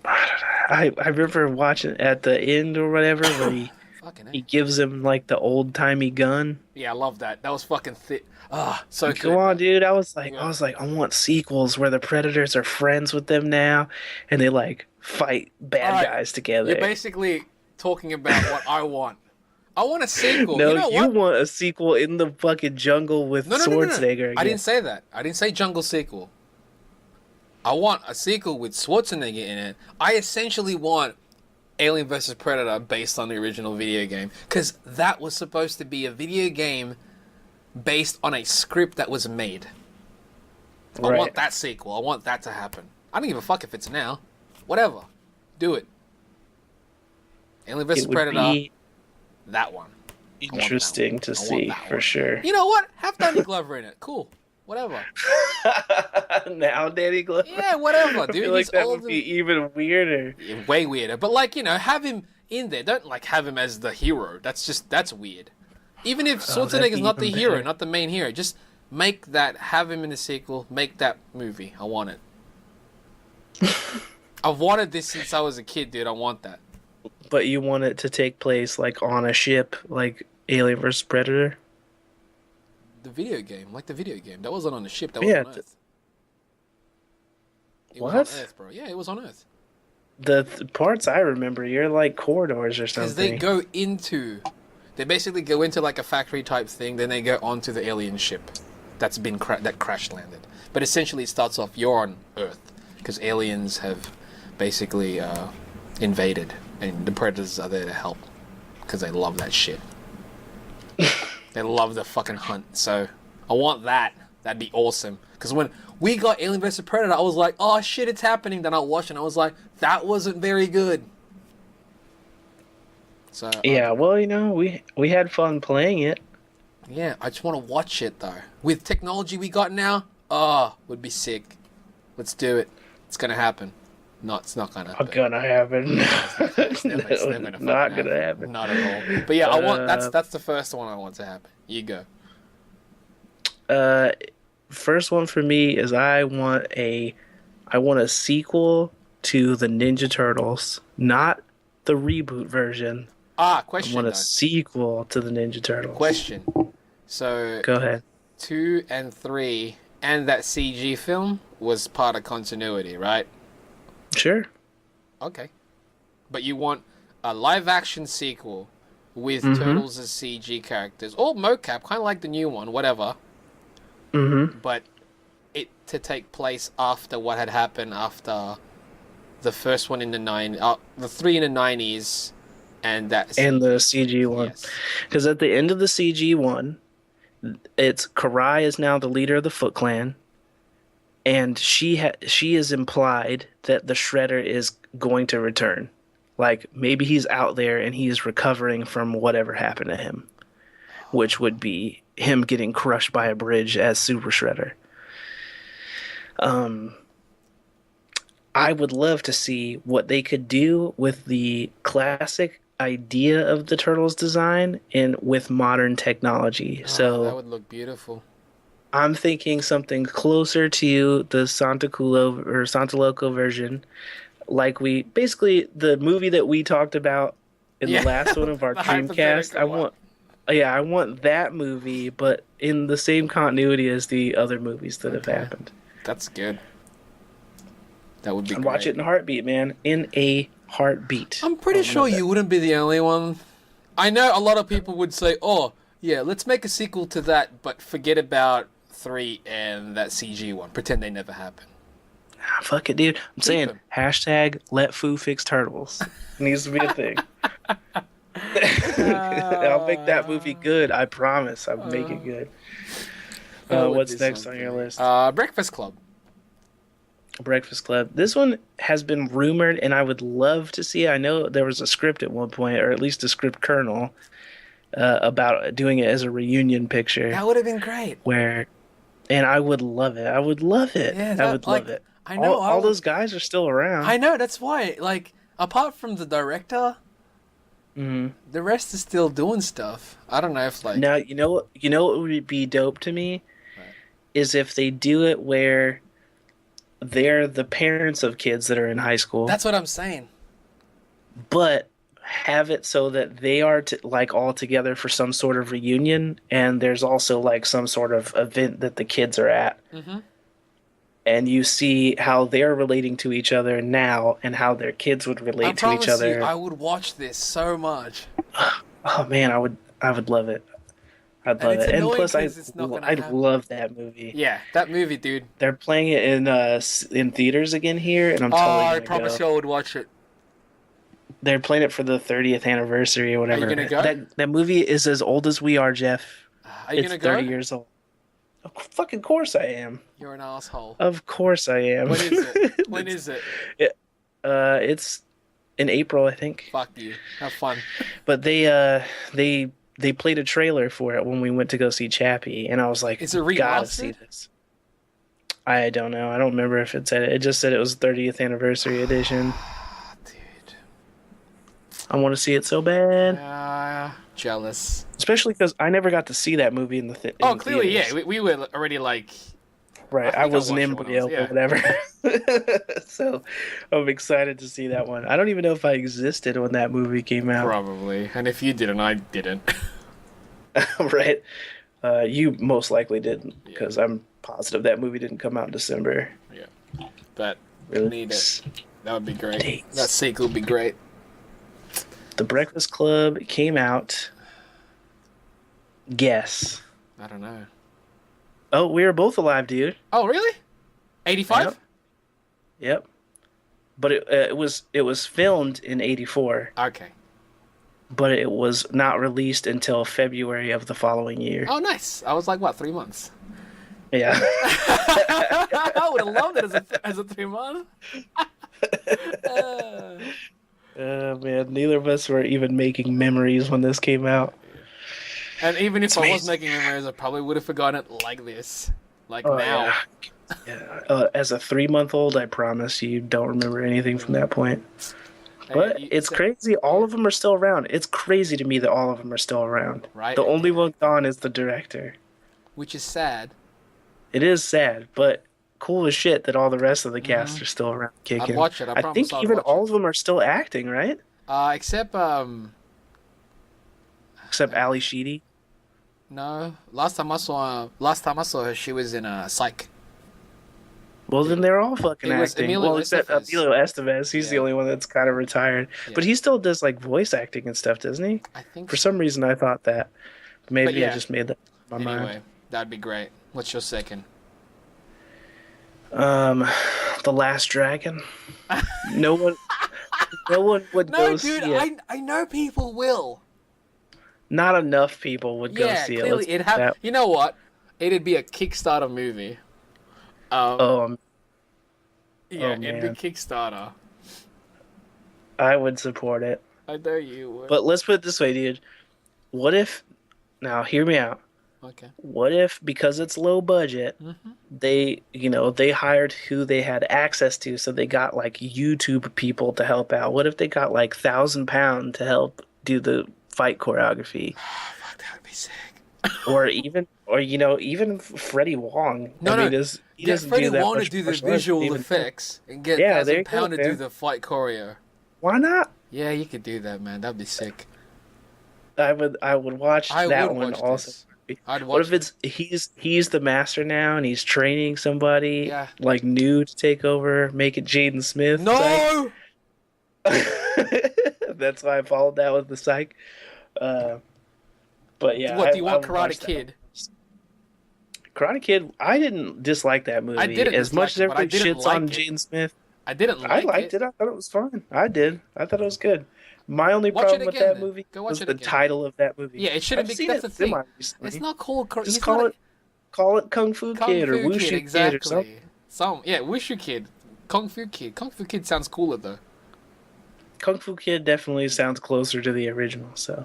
[SPEAKER 1] I remember watching at the end or whatever when he
[SPEAKER 2] Fucking
[SPEAKER 1] He
[SPEAKER 2] A.
[SPEAKER 1] gives him like the old timey gun.
[SPEAKER 2] Yeah, I love that. That was fucking thick. Ah, so
[SPEAKER 1] Come
[SPEAKER 2] good,
[SPEAKER 1] on,
[SPEAKER 2] man.
[SPEAKER 1] dude.
[SPEAKER 2] Yeah.
[SPEAKER 1] I want sequels where the Predators are friends with them now, and they like fight
[SPEAKER 2] All
[SPEAKER 1] bad
[SPEAKER 2] right.
[SPEAKER 1] guys
[SPEAKER 2] You're
[SPEAKER 1] together.
[SPEAKER 2] basically talking about what I want. I want a sequel. You
[SPEAKER 1] No,
[SPEAKER 2] know
[SPEAKER 1] you
[SPEAKER 2] what?
[SPEAKER 1] want a sequel in the fucking jungle with
[SPEAKER 2] No, no, no, no, no.
[SPEAKER 1] Schwarzenegger
[SPEAKER 2] I
[SPEAKER 1] again.
[SPEAKER 2] didn't say that. I didn't say jungle sequel. I want a sequel with Schwarzenegger in it. I essentially want Alien vs. Predator based on the original video game. Because that was supposed to be a video game based on a script that was made. I
[SPEAKER 1] Right.
[SPEAKER 2] want that sequel. I want that to happen. I don't give a fuck if it's now. Whatever. Do it. Alien vs.
[SPEAKER 1] It would
[SPEAKER 2] Predator,
[SPEAKER 1] be
[SPEAKER 2] that one.
[SPEAKER 1] interesting to
[SPEAKER 2] I want
[SPEAKER 1] see
[SPEAKER 2] that
[SPEAKER 1] for
[SPEAKER 2] one.
[SPEAKER 1] sure.
[SPEAKER 2] You know what? Have Danny Glover in it. Cool. Whatever.
[SPEAKER 1] Now, Danny Glover.
[SPEAKER 2] Yeah, whatever,
[SPEAKER 1] I
[SPEAKER 2] dude.
[SPEAKER 1] feel like
[SPEAKER 2] He's
[SPEAKER 1] that
[SPEAKER 2] old
[SPEAKER 1] would be even weirder.
[SPEAKER 2] way weirder. But like, have him in there. Don't like have him as the hero. That's weird. Even if
[SPEAKER 1] Oh, that'd
[SPEAKER 2] Schwarzenegger's
[SPEAKER 1] be
[SPEAKER 2] not the
[SPEAKER 1] even
[SPEAKER 2] hero,
[SPEAKER 1] better.
[SPEAKER 2] not the main hero, just make that. Have him in the sequel. Make that movie. I want it. I've wanted this since I was a kid, dude. I want that.
[SPEAKER 1] But you want it to take place like on a ship, like Alien vs Predator.
[SPEAKER 2] The video game, like the video game, that wasn't on the ship. That
[SPEAKER 1] Yeah,
[SPEAKER 2] was on Earth. It
[SPEAKER 1] What?
[SPEAKER 2] was on Earth, bro. Yeah, it was on Earth.
[SPEAKER 1] The parts I remember, you're like corridors or
[SPEAKER 2] Because
[SPEAKER 1] something.
[SPEAKER 2] they basically go into like a factory type thing, then they go onto the alien ship that's been that crash landed. But essentially, it starts off you're on Earth because aliens have basically invaded, and the predators are there to help because they love that shit. They love the fucking hunt. So I want that. That'd be awesome. Because when we got Alien vs Predator, I was like, oh shit, it's happening. Then I watched and I was like, that wasn't very good. So
[SPEAKER 1] Yeah, well, we had fun playing it.
[SPEAKER 2] yeah, I just want to watch it though. With technology we got now, would be sick. Let's do it. It's gonna happen. No, it's not gonna.
[SPEAKER 1] Not gonna happen.
[SPEAKER 2] It's never gonna
[SPEAKER 1] Not
[SPEAKER 2] fucking
[SPEAKER 1] gonna happen.
[SPEAKER 2] Not at all. But yeah, I want that's the first one I want to happen. You go.
[SPEAKER 1] First one for me is I want a sequel to the Ninja Turtles, not the reboot version. I
[SPEAKER 2] Question
[SPEAKER 1] want a
[SPEAKER 2] though.
[SPEAKER 1] sequel to the Ninja Turtles.
[SPEAKER 2] Question. So
[SPEAKER 1] Go ahead.
[SPEAKER 2] 2 and 3 and that CG film was part of continuity, right?
[SPEAKER 1] Sure.
[SPEAKER 2] Okay. But you want a live action sequel with Turtles as CG characters or mocap, kind of like the new one, whatever.
[SPEAKER 1] Mm-hmm.
[SPEAKER 2] But it to take place after what had happened after the first one in the 3 in the 90s and that
[SPEAKER 1] And the CG one.
[SPEAKER 2] Yes.
[SPEAKER 1] Because at the end of the CG one, it's Karai is now the leader of the Foot Clan, and she is implied that the Shredder is going to return. Like maybe he's out there and he is recovering from whatever happened to him, which would be him getting crushed by a bridge as Super Shredder. I would love to see what they could do with the classic idea of the Turtles design and with modern technology. So
[SPEAKER 2] that would look beautiful.
[SPEAKER 1] I'm thinking something closer to the Santa Loco version, like basically the movie that we talked about in the last one of our
[SPEAKER 2] The
[SPEAKER 1] Dreamcast. I want that movie, but in the same continuity as the other movies that have happened.
[SPEAKER 2] That's good. That would be
[SPEAKER 1] I'd
[SPEAKER 2] great.
[SPEAKER 1] watch it in a heartbeat, man. In a heartbeat.
[SPEAKER 2] I'm pretty sure you wouldn't be the only one. I know a lot of people would say, oh, yeah, let's make a sequel to that, but forget about 3 and that CG one. Pretend they never happened.
[SPEAKER 1] Fuck it, dude. I'm saying
[SPEAKER 2] them.
[SPEAKER 1] hashtag let Foo fix turtles. Needs to be a thing. I'll make that movie good. I promise. I'll make it good. What's next on your list?
[SPEAKER 2] Breakfast Club.
[SPEAKER 1] Breakfast Club. This one has been rumored, and I would love to see. I know there was a script at one point, or at least a script kernel, about doing it as a reunion picture.
[SPEAKER 2] That would have been great.
[SPEAKER 1] And I would love it. I would love it.
[SPEAKER 2] Yeah,
[SPEAKER 1] I would love it.
[SPEAKER 2] I know.
[SPEAKER 1] All those guys are still around.
[SPEAKER 2] I know. That's why. Like, apart from the director, the rest is still doing stuff. I don't know if like.
[SPEAKER 1] Now you know what would be dope to me is if they do it where they're the parents of kids that are in high school.
[SPEAKER 2] That's what I'm saying.
[SPEAKER 1] But have it so that they are like all together for some sort of reunion, and there's also like some sort of event that the kids are at,
[SPEAKER 2] Mm-hmm.
[SPEAKER 1] and you see how they're relating to each other now and how their kids would
[SPEAKER 2] I
[SPEAKER 1] relate to each
[SPEAKER 2] promise you,
[SPEAKER 1] other.
[SPEAKER 2] I would watch this so much.
[SPEAKER 1] Oh man, I would love it. I'd
[SPEAKER 2] And
[SPEAKER 1] love
[SPEAKER 2] it's
[SPEAKER 1] it. And
[SPEAKER 2] annoying
[SPEAKER 1] plus,
[SPEAKER 2] because it's not gonna
[SPEAKER 1] I
[SPEAKER 2] happen.
[SPEAKER 1] love that movie.
[SPEAKER 2] Yeah, that movie, dude.
[SPEAKER 1] They're playing it in theaters again here, and I'm
[SPEAKER 2] Oh,
[SPEAKER 1] totally
[SPEAKER 2] I
[SPEAKER 1] gonna
[SPEAKER 2] promise
[SPEAKER 1] go.
[SPEAKER 2] you I would watch it.
[SPEAKER 1] They're playing it for the 30th anniversary or
[SPEAKER 2] Are you
[SPEAKER 1] whatever.
[SPEAKER 2] gonna go?
[SPEAKER 1] That movie is as old as we are, Jeff.
[SPEAKER 2] Are you
[SPEAKER 1] It's
[SPEAKER 2] gonna
[SPEAKER 1] 30
[SPEAKER 2] go?
[SPEAKER 1] years old. Of fucking course I am.
[SPEAKER 2] You're an asshole.
[SPEAKER 1] Of course I am.
[SPEAKER 2] When is it? When is it?
[SPEAKER 1] It, it's in April, I think.
[SPEAKER 2] Fuck you. Have fun.
[SPEAKER 1] But they played a trailer for it when we went to go see Chappie, and I was like,
[SPEAKER 2] Is it
[SPEAKER 1] gotta see
[SPEAKER 2] remastered?
[SPEAKER 1] this. I don't know. I don't remember if it said it. It just said it was 30th anniversary edition.
[SPEAKER 2] Dude.
[SPEAKER 1] I want to see it so bad.
[SPEAKER 2] Jealous.
[SPEAKER 1] Especially because I never got to see that movie in the
[SPEAKER 2] Oh,
[SPEAKER 1] in
[SPEAKER 2] clearly,
[SPEAKER 1] theaters.
[SPEAKER 2] yeah. We were already like.
[SPEAKER 1] Right, I
[SPEAKER 2] think
[SPEAKER 1] was an
[SPEAKER 2] watched it when I
[SPEAKER 1] embryo
[SPEAKER 2] was-
[SPEAKER 1] or whatever. So I'm excited to see that one. I don't even know if I existed when that movie came out.
[SPEAKER 2] Probably. And if you didn't, I didn't.
[SPEAKER 1] Right? You most likely didn't, because I'm positive that movie didn't come out in December.
[SPEAKER 2] Yeah. But
[SPEAKER 1] Really?
[SPEAKER 2] need it. That would be great.
[SPEAKER 1] Dates.
[SPEAKER 2] That sequel would be great.
[SPEAKER 1] The Breakfast Club came out. Guess.
[SPEAKER 2] I don't know.
[SPEAKER 1] Oh, we were both alive, dude.
[SPEAKER 2] Oh, really? 85?
[SPEAKER 1] Yep. Yep. But it was filmed in '84,
[SPEAKER 2] Okay.
[SPEAKER 1] but it was not released until February of the following year.
[SPEAKER 2] Oh, nice. I was like, what, 3 months?
[SPEAKER 1] Yeah.
[SPEAKER 2] I would have loved it as a 3 month.
[SPEAKER 1] Man, neither of us were even making memories when this came out.
[SPEAKER 2] And even if
[SPEAKER 1] It's
[SPEAKER 2] I was
[SPEAKER 1] amazing.
[SPEAKER 2] making memories, I probably would have forgotten it like this. Like
[SPEAKER 1] Oh,
[SPEAKER 2] now.
[SPEAKER 1] yeah. As a 3-month-old, I promise you don't remember anything from that point. But it's crazy. All of them are still around. It's crazy to me that all of them are still around.
[SPEAKER 2] Right.
[SPEAKER 1] The only one gone is the director.
[SPEAKER 2] Which is sad.
[SPEAKER 1] It is sad, but cool as shit that all the rest of the cast are still around kicking.
[SPEAKER 2] I'd watch it. I
[SPEAKER 1] I
[SPEAKER 2] promise
[SPEAKER 1] think
[SPEAKER 2] I'd
[SPEAKER 1] even
[SPEAKER 2] watch
[SPEAKER 1] all
[SPEAKER 2] it.
[SPEAKER 1] of them are still acting, right?
[SPEAKER 2] Except,
[SPEAKER 1] Except Ali Sheedy.
[SPEAKER 2] no. Last time I saw her, she was in Psych.
[SPEAKER 1] Well, then they're all fucking
[SPEAKER 2] It was
[SPEAKER 1] acting.
[SPEAKER 2] Emilio
[SPEAKER 1] Well, except
[SPEAKER 2] Estevez.
[SPEAKER 1] Emilio Estevez. He's the
[SPEAKER 2] Yeah.
[SPEAKER 1] only one that's kind of retired.
[SPEAKER 2] Yeah.
[SPEAKER 1] But he still does like voice acting and stuff, doesn't he?
[SPEAKER 2] I think
[SPEAKER 1] For
[SPEAKER 2] so.
[SPEAKER 1] some reason, I thought that. Maybe
[SPEAKER 2] But yeah.
[SPEAKER 1] I just made that in my
[SPEAKER 2] Anyway,
[SPEAKER 1] mind.
[SPEAKER 2] that'd be great. What's your second?
[SPEAKER 1] The Last Dragon. No one, no one would
[SPEAKER 2] No,
[SPEAKER 1] go
[SPEAKER 2] dude,
[SPEAKER 1] see it.
[SPEAKER 2] I know people will.
[SPEAKER 1] Not enough people would go
[SPEAKER 2] Yeah,
[SPEAKER 1] see it.
[SPEAKER 2] clearly
[SPEAKER 1] Let's
[SPEAKER 2] it'd
[SPEAKER 1] put
[SPEAKER 2] have.
[SPEAKER 1] that-
[SPEAKER 2] You know what? It'd be a Kickstarter movie.
[SPEAKER 1] Oh,
[SPEAKER 2] Yeah, it'd
[SPEAKER 1] man.
[SPEAKER 2] be Kickstarter.
[SPEAKER 1] I would support it.
[SPEAKER 2] I know you would.
[SPEAKER 1] But let's put it this way, dude. What if? Now, hear me out.
[SPEAKER 2] Okay.
[SPEAKER 1] What if, because it's low budget, they hired who they had access to, so they got like YouTube people to help out. What if they got like £1,000 to help do the fight choreography,
[SPEAKER 2] Fuck, that would be sick.
[SPEAKER 1] or even Freddie Wong?
[SPEAKER 2] No,
[SPEAKER 1] I mean,
[SPEAKER 2] no.
[SPEAKER 1] he
[SPEAKER 2] Get
[SPEAKER 1] doesn't
[SPEAKER 2] Freddie
[SPEAKER 1] do that
[SPEAKER 2] Wong to
[SPEAKER 1] much
[SPEAKER 2] do the
[SPEAKER 1] martial arts,
[SPEAKER 2] visual
[SPEAKER 1] even-
[SPEAKER 2] effects and get
[SPEAKER 1] Yeah, there you go,
[SPEAKER 2] £1,000 to do
[SPEAKER 1] man.
[SPEAKER 2] the fight choreo.
[SPEAKER 1] Why not?
[SPEAKER 2] Yeah, you could do that, man. That'd be sick.
[SPEAKER 1] I would watch
[SPEAKER 2] I
[SPEAKER 1] that
[SPEAKER 2] would
[SPEAKER 1] one
[SPEAKER 2] watch
[SPEAKER 1] also.
[SPEAKER 2] this. I'd
[SPEAKER 1] What
[SPEAKER 2] watch
[SPEAKER 1] if he's the master now and he's training somebody
[SPEAKER 2] Yeah.
[SPEAKER 1] like new to take over, make it Jaden Smith?
[SPEAKER 2] No!
[SPEAKER 1] That's why I followed that with the Psych. But yeah,
[SPEAKER 2] What, do you
[SPEAKER 1] I
[SPEAKER 2] want
[SPEAKER 1] would watch
[SPEAKER 2] Karate
[SPEAKER 1] that.
[SPEAKER 2] Kid?
[SPEAKER 1] Karate Kid, I didn't dislike that movie.
[SPEAKER 2] I didn't
[SPEAKER 1] as much as
[SPEAKER 2] dislike it, but I
[SPEAKER 1] everybody
[SPEAKER 2] didn't
[SPEAKER 1] shits on
[SPEAKER 2] like it.
[SPEAKER 1] Jaden Smith.
[SPEAKER 2] I didn't
[SPEAKER 1] I
[SPEAKER 2] like
[SPEAKER 1] liked it. I thought it was fun. I did. I thought it was good. My only
[SPEAKER 2] Watch it
[SPEAKER 1] problem with
[SPEAKER 2] again,
[SPEAKER 1] that
[SPEAKER 2] then.
[SPEAKER 1] movie
[SPEAKER 2] Go watch
[SPEAKER 1] was
[SPEAKER 2] it
[SPEAKER 1] the
[SPEAKER 2] again.
[SPEAKER 1] title of that movie.
[SPEAKER 2] Yeah, it shouldn't
[SPEAKER 1] I've
[SPEAKER 2] be.
[SPEAKER 1] seen
[SPEAKER 2] That's
[SPEAKER 1] it
[SPEAKER 2] the thing.
[SPEAKER 1] semi-recently.
[SPEAKER 2] It's not called.
[SPEAKER 1] Just call it Kung Fu
[SPEAKER 2] Kung
[SPEAKER 1] Kid or
[SPEAKER 2] Fu
[SPEAKER 1] Wushu
[SPEAKER 2] Kid,
[SPEAKER 1] Kid
[SPEAKER 2] exactly.
[SPEAKER 1] or something.
[SPEAKER 2] Wushu Kid, Kung Fu Kid. Kung Fu Kid sounds cooler though.
[SPEAKER 1] Kung Fu Kid definitely sounds closer to the original, so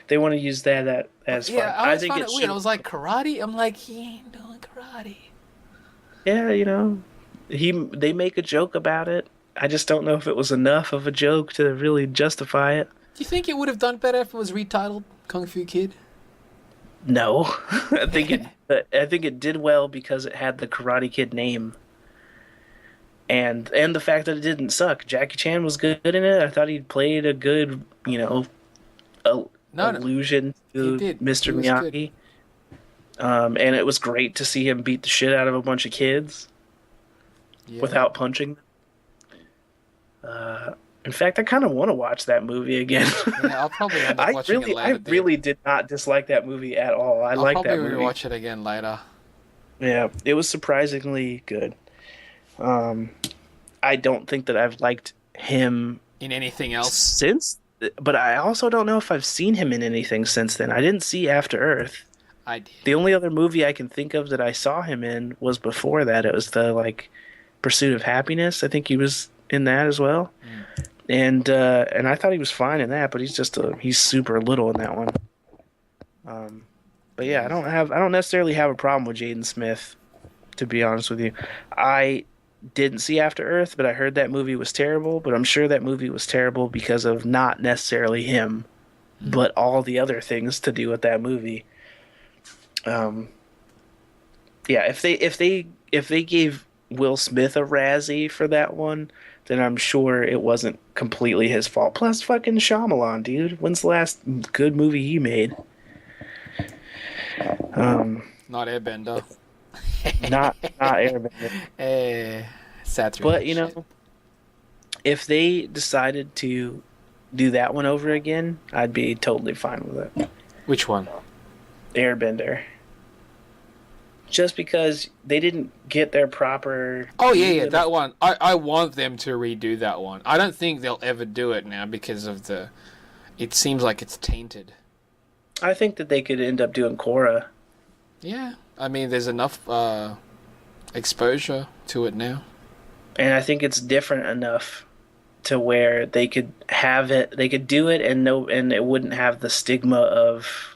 [SPEAKER 1] they want to use that as
[SPEAKER 2] Yeah,
[SPEAKER 1] fun.
[SPEAKER 2] I always
[SPEAKER 1] think
[SPEAKER 2] found
[SPEAKER 1] it
[SPEAKER 2] it weird.
[SPEAKER 1] should.
[SPEAKER 2] I was like, karate? I'm like, he ain't doing karate.
[SPEAKER 1] Yeah, they make a joke about it. I just don't know if it was enough of a joke to really justify it.
[SPEAKER 2] Do you think it would have done better if it was retitled Kung Fu Kid?
[SPEAKER 1] No, I think it did well because it had the Karate Kid name. and the fact that it didn't suck. Jackie Chan was good in it. I thought he played a good,
[SPEAKER 2] No,
[SPEAKER 1] allusion
[SPEAKER 2] he
[SPEAKER 1] to
[SPEAKER 2] did. He
[SPEAKER 1] Mr.
[SPEAKER 2] was good.
[SPEAKER 1] Miyagi. And it was great to see him beat the shit out of a bunch of kids
[SPEAKER 2] Yeah.
[SPEAKER 1] without punching them. In fact, I kind of want to watch that movie again.
[SPEAKER 2] Yeah, I'll probably end up watching it later.
[SPEAKER 1] I really did not dislike that movie at all. I like that movie.
[SPEAKER 2] I'll probably rewatch it again later.
[SPEAKER 1] Yeah, it was surprisingly good. I don't think that I've liked him
[SPEAKER 2] In anything else?
[SPEAKER 1] since, but I also don't know if I've seen him in anything since then. I didn't see After Earth.
[SPEAKER 2] I did.
[SPEAKER 1] The only other movie I can think of that I saw him in was before that. It was the Pursuit of Happiness. I think he was in that as well. And I thought he was fine in that, but he's super little in that one. But yeah, I don't necessarily have a problem with Jaden Smith, to be honest with you. I didn't see After Earth, but I heard that movie was terrible, but I'm sure that movie was terrible because of not necessarily him, but all the other things to do with that movie. Yeah, if they gave Will Smith a Razzie for that one, then I'm sure it wasn't completely his fault. Plus, fucking Shyamalan, dude. When's the last good movie he made?
[SPEAKER 2] Not Airbender.
[SPEAKER 1] Not Airbender.
[SPEAKER 2] Sad.
[SPEAKER 1] But if they decided to do that one over again, I'd be totally fine with it.
[SPEAKER 2] Which one?
[SPEAKER 1] Airbender. Just because they didn't get their proper...
[SPEAKER 2] Oh, yeah, that one. I want them to redo that one. I don't think they'll ever do it now because of the... It seems like it's tainted.
[SPEAKER 1] I think that they could end up doing Korra.
[SPEAKER 2] Yeah. I mean, there's enough exposure to it now.
[SPEAKER 1] And I think it's different enough to where they could have it... They could do it and it wouldn't have the stigma of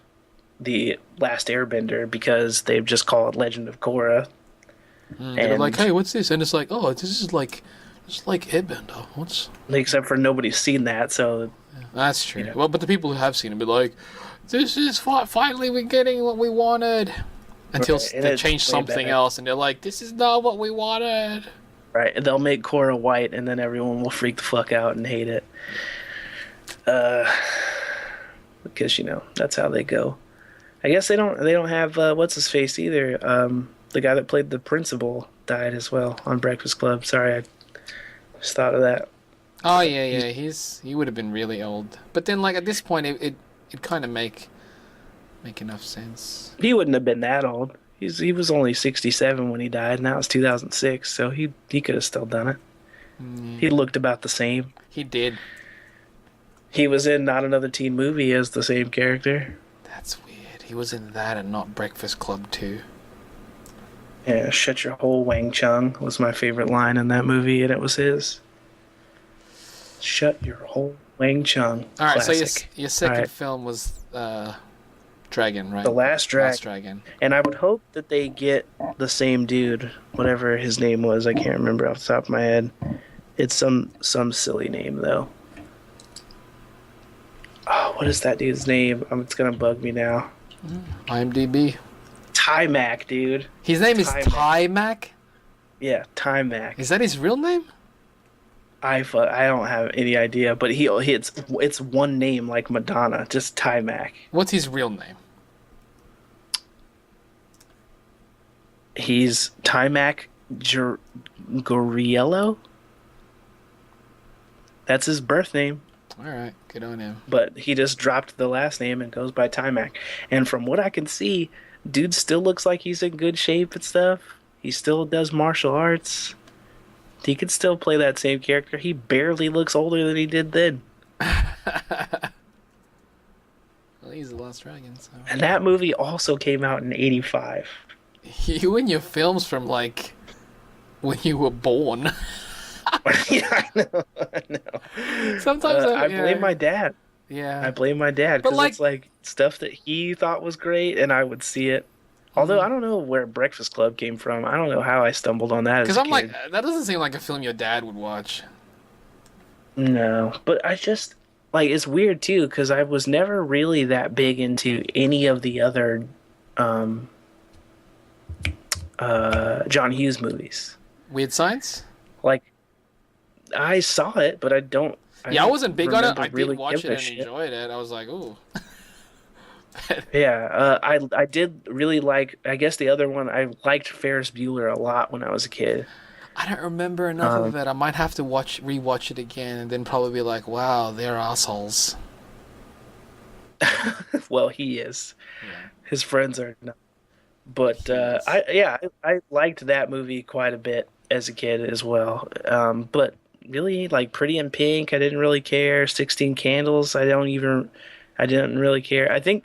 [SPEAKER 1] the Last Airbender because they've just called it Legend of Korra.
[SPEAKER 2] They're like, hey, what's this? And it's like, oh, this is like Airbender. What's...
[SPEAKER 1] Except for nobody's seen that, so...
[SPEAKER 2] Yeah, that's true. Well, but the people who have seen it be like, this is finally we're getting what we wanted. Until they change something else and they're like, this is not what we wanted.
[SPEAKER 1] Right, and they'll make Korra white and then everyone will freak the fuck out and hate it. Because, that's how they go. I guess they don't have what's his face either. The guy that played the principal died as well on Breakfast Club. Sorry, I just thought of that.
[SPEAKER 2] Oh yeah, he would have been really old. But then at this point it kind of make enough sense.
[SPEAKER 1] He wouldn't have been that old. He was only 67 when he died, and that was 2006, so he could have still done it. He looked about the same.
[SPEAKER 2] He did.
[SPEAKER 1] He was in Not Another Teen Movie as the same character.
[SPEAKER 2] That's weird. He was in that and not Breakfast Club 2.
[SPEAKER 1] Yeah, shut your hole, Wang Chung was my favorite line in that movie, and it was his. Shut your hole, Wang Chung.
[SPEAKER 2] All right,
[SPEAKER 1] Classic.
[SPEAKER 2] so your second film was Dragon, right?
[SPEAKER 1] The Last Dragon.
[SPEAKER 2] Last Dragon.
[SPEAKER 1] And I would hope that they get the same dude, whatever his name was. I can't remember off the top of my head. It's some silly name, though. Oh, what is that dude's name? It's going to bug me now.
[SPEAKER 2] IMDb.
[SPEAKER 1] Ty-Mac, dude.
[SPEAKER 2] His name is Ty-Mac?
[SPEAKER 1] Yeah, Ty-Mac.
[SPEAKER 2] Is that his real name?
[SPEAKER 1] I don't have any idea, but it's one name like Madonna, just Ty-Mac.
[SPEAKER 2] What's his real name?
[SPEAKER 1] He's Ty-Mac Goriello. That's his birth name.
[SPEAKER 2] All right, good on him.
[SPEAKER 1] But he just dropped the last name and goes by Ty-Mac. And from what I can see, dude still looks like he's in good shape and stuff. He still does martial arts. He could still play that same character. He barely looks older than he did then.
[SPEAKER 2] Well, he's the Last Dragon, so...
[SPEAKER 1] And that movie also came out in 85.
[SPEAKER 2] You and your films from, when you were born.
[SPEAKER 1] Yeah, I know.
[SPEAKER 2] Sometimes
[SPEAKER 1] I blame my dad.
[SPEAKER 2] Yeah.
[SPEAKER 1] I blame my dad, because it's, stuff that he thought was great, and I would see it. Although, I don't know where Breakfast Club came from. I don't know how I stumbled on that as a kid.
[SPEAKER 2] Because I'm that doesn't seem like a film your dad would watch.
[SPEAKER 1] No, but I just, it's weird, too, because I was never really that big into any of the other John Hughes movies.
[SPEAKER 2] Weird Science?
[SPEAKER 1] Like I saw it, but I
[SPEAKER 2] Yeah, I
[SPEAKER 1] don't
[SPEAKER 2] wasn't big on it.
[SPEAKER 1] remember
[SPEAKER 2] I did
[SPEAKER 1] really
[SPEAKER 2] watch
[SPEAKER 1] giving
[SPEAKER 2] it
[SPEAKER 1] a
[SPEAKER 2] and
[SPEAKER 1] shit.
[SPEAKER 2] enjoyed it. I was like, ooh.
[SPEAKER 1] Yeah, I did really like. I guess the other one I liked Ferris Bueller a lot when I was a kid.
[SPEAKER 2] I don't remember enough
[SPEAKER 1] Um,
[SPEAKER 2] of it. I might have to rewatch it again, and then probably be like, wow, they're assholes.
[SPEAKER 1] well, he is.
[SPEAKER 2] Yeah,
[SPEAKER 1] His friends are not. But
[SPEAKER 2] he is.
[SPEAKER 1] I liked that movie quite a bit as a kid as well. But really, like Pretty in Pink, I didn't really care. 16 Candles, I didn't really care. I think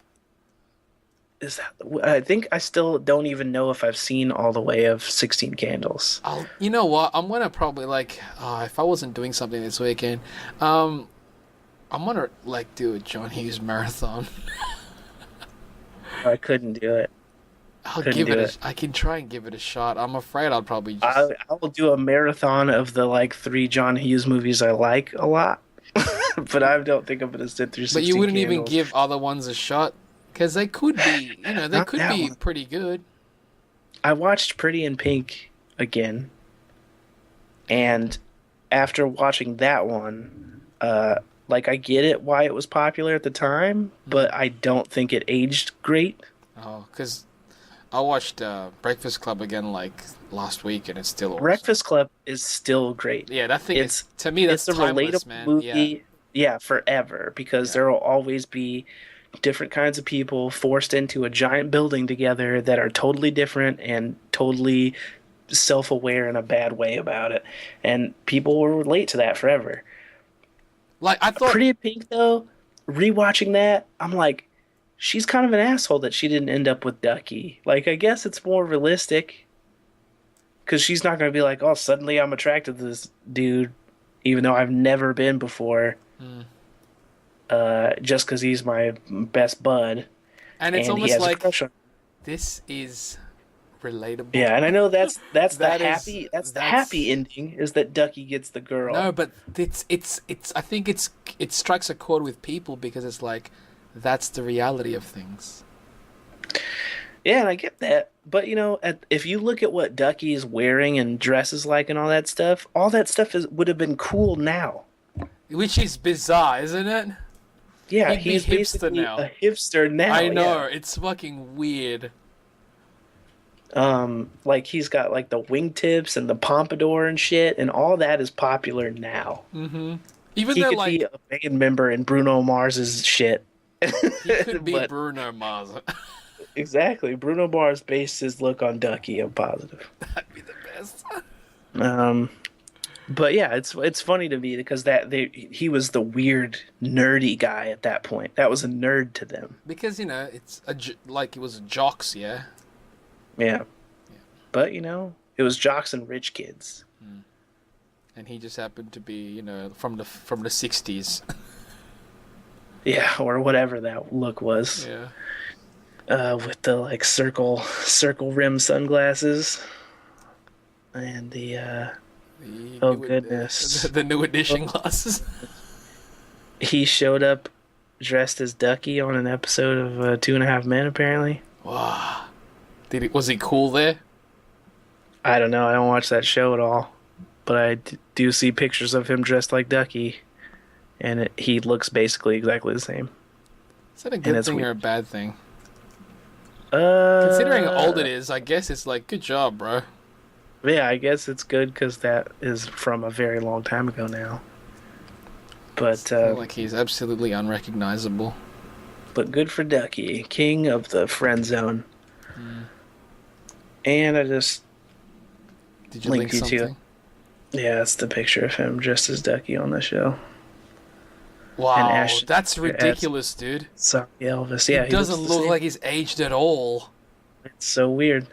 [SPEAKER 1] I still don't even know if I've seen all the way of 16 Candles.
[SPEAKER 2] You know what? I'm gonna probably like, if I wasn't doing something this weekend, um, I'm gonna like do a John Hughes marathon.
[SPEAKER 1] I couldn't do it.
[SPEAKER 2] I'll
[SPEAKER 1] Couldn't
[SPEAKER 2] give
[SPEAKER 1] do
[SPEAKER 2] it
[SPEAKER 1] it.
[SPEAKER 2] I can try and give it a shot. I'm afraid I'll probably
[SPEAKER 1] I
[SPEAKER 2] just.
[SPEAKER 1] I will do a marathon of the like three John Hughes movies I like a lot, but I don't think I'm gonna sit through
[SPEAKER 2] But you
[SPEAKER 1] 16
[SPEAKER 2] wouldn't even
[SPEAKER 1] Candles.
[SPEAKER 2] give other ones a shot, because they could be, they
[SPEAKER 1] Not
[SPEAKER 2] could
[SPEAKER 1] that
[SPEAKER 2] be
[SPEAKER 1] one.
[SPEAKER 2] pretty good.
[SPEAKER 1] I watched Pretty in Pink again,
[SPEAKER 2] And
[SPEAKER 1] and after watching that one, like I get it why it was popular at the time,
[SPEAKER 2] mm,
[SPEAKER 1] but I don't think it aged great.
[SPEAKER 2] oh, because I watched Breakfast Club again like last week, and it's still awesome.
[SPEAKER 1] Breakfast Club is still great.
[SPEAKER 2] Yeah, that thing is
[SPEAKER 1] It's
[SPEAKER 2] to me that's
[SPEAKER 1] it's a
[SPEAKER 2] timeless,
[SPEAKER 1] relatable
[SPEAKER 2] man. Yeah,
[SPEAKER 1] movie, yeah, forever because
[SPEAKER 2] yeah.
[SPEAKER 1] there will always be different kinds of people forced into a giant building together that are totally different and totally self-aware in a bad way about it, and people will relate to that forever.
[SPEAKER 2] Like I thought.
[SPEAKER 1] Pretty in Pink, though, rewatching that, I'm like, she's kind of an asshole that she didn't end up with Ducky. Like, I guess it's more realistic because she's not going to be like, oh, suddenly I'm attracted to this dude, even though I've never been before,
[SPEAKER 2] Mm.
[SPEAKER 1] just because he's my best bud
[SPEAKER 2] And it's
[SPEAKER 1] and he
[SPEAKER 2] almost
[SPEAKER 1] has a
[SPEAKER 2] like
[SPEAKER 1] crush on.
[SPEAKER 2] this is relatable.
[SPEAKER 1] Yeah, and I know
[SPEAKER 2] That is
[SPEAKER 1] that's the happy
[SPEAKER 2] that's
[SPEAKER 1] ending is that Ducky gets the girl.
[SPEAKER 2] no, but it's I think it strikes a chord with people because it's like that's the reality of things.
[SPEAKER 1] Yeah, and I get that. But if you look at what Ducky is wearing and dresses like and all that stuff would have been cool now.
[SPEAKER 2] Which is bizarre, isn't it?
[SPEAKER 1] Yeah,
[SPEAKER 2] He'd be
[SPEAKER 1] he's
[SPEAKER 2] hipster
[SPEAKER 1] basically
[SPEAKER 2] now.
[SPEAKER 1] a hipster
[SPEAKER 2] I
[SPEAKER 1] now.
[SPEAKER 2] know,
[SPEAKER 1] Yeah,
[SPEAKER 2] it's fucking weird.
[SPEAKER 1] like he's got like the wingtips and the pompadour and shit, and all that is popular now.
[SPEAKER 2] Mm-hmm. Even
[SPEAKER 1] He
[SPEAKER 2] though
[SPEAKER 1] could be
[SPEAKER 2] like
[SPEAKER 1] a band member in Bruno Mars's shit,
[SPEAKER 2] he could be
[SPEAKER 1] but
[SPEAKER 2] Bruno Mars.
[SPEAKER 1] exactly, Bruno Mars based his look on Ducky. I'm positive.
[SPEAKER 2] That'd be the best.
[SPEAKER 1] Um, but yeah, it's funny to me because he was the weird nerdy guy at that point. That was a nerd to them.
[SPEAKER 2] Because it's like it was jocks, yeah.
[SPEAKER 1] Yeah,
[SPEAKER 2] Yeah.
[SPEAKER 1] but it was jocks and rich kids.
[SPEAKER 2] Mm. And he just happened to be, from the '60s.
[SPEAKER 1] Yeah, or whatever that look was.
[SPEAKER 2] Yeah.
[SPEAKER 1] With the like circle rim sunglasses and the
[SPEAKER 2] The
[SPEAKER 1] oh
[SPEAKER 2] new,
[SPEAKER 1] goodness.
[SPEAKER 2] the new edition glasses.
[SPEAKER 1] He showed up dressed as Ducky on an episode of Two and a Half Men. Apparently,
[SPEAKER 2] Wow. Was he cool there?
[SPEAKER 1] I don't know. I don't watch that show at all, but I do see pictures of him dressed like Ducky, and he looks basically exactly the same.
[SPEAKER 2] Is that a good thing or a
[SPEAKER 1] weird.
[SPEAKER 2] bad thing?
[SPEAKER 1] Uh,
[SPEAKER 2] Considering how old it is, I guess it's like, good job, bro.
[SPEAKER 1] Yeah, I guess it's good because that is from a very long time ago now.
[SPEAKER 2] It's
[SPEAKER 1] But
[SPEAKER 2] not like he's absolutely unrecognizable.
[SPEAKER 1] good for Ducky, king of the friend zone.
[SPEAKER 2] Mm.
[SPEAKER 1] And I just
[SPEAKER 2] Did you link
[SPEAKER 1] linked you to
[SPEAKER 2] something?
[SPEAKER 1] yeah, that's the picture of him dressed as Ducky on the show. And
[SPEAKER 2] Wow,
[SPEAKER 1] Ashton
[SPEAKER 2] that's
[SPEAKER 1] Kutcher
[SPEAKER 2] ridiculous, dude.
[SPEAKER 1] Sorry, Elvis.
[SPEAKER 2] He
[SPEAKER 1] Yeah, he looks
[SPEAKER 2] doesn't
[SPEAKER 1] the
[SPEAKER 2] look
[SPEAKER 1] same.
[SPEAKER 2] like he's aged at all.
[SPEAKER 1] It's so weird.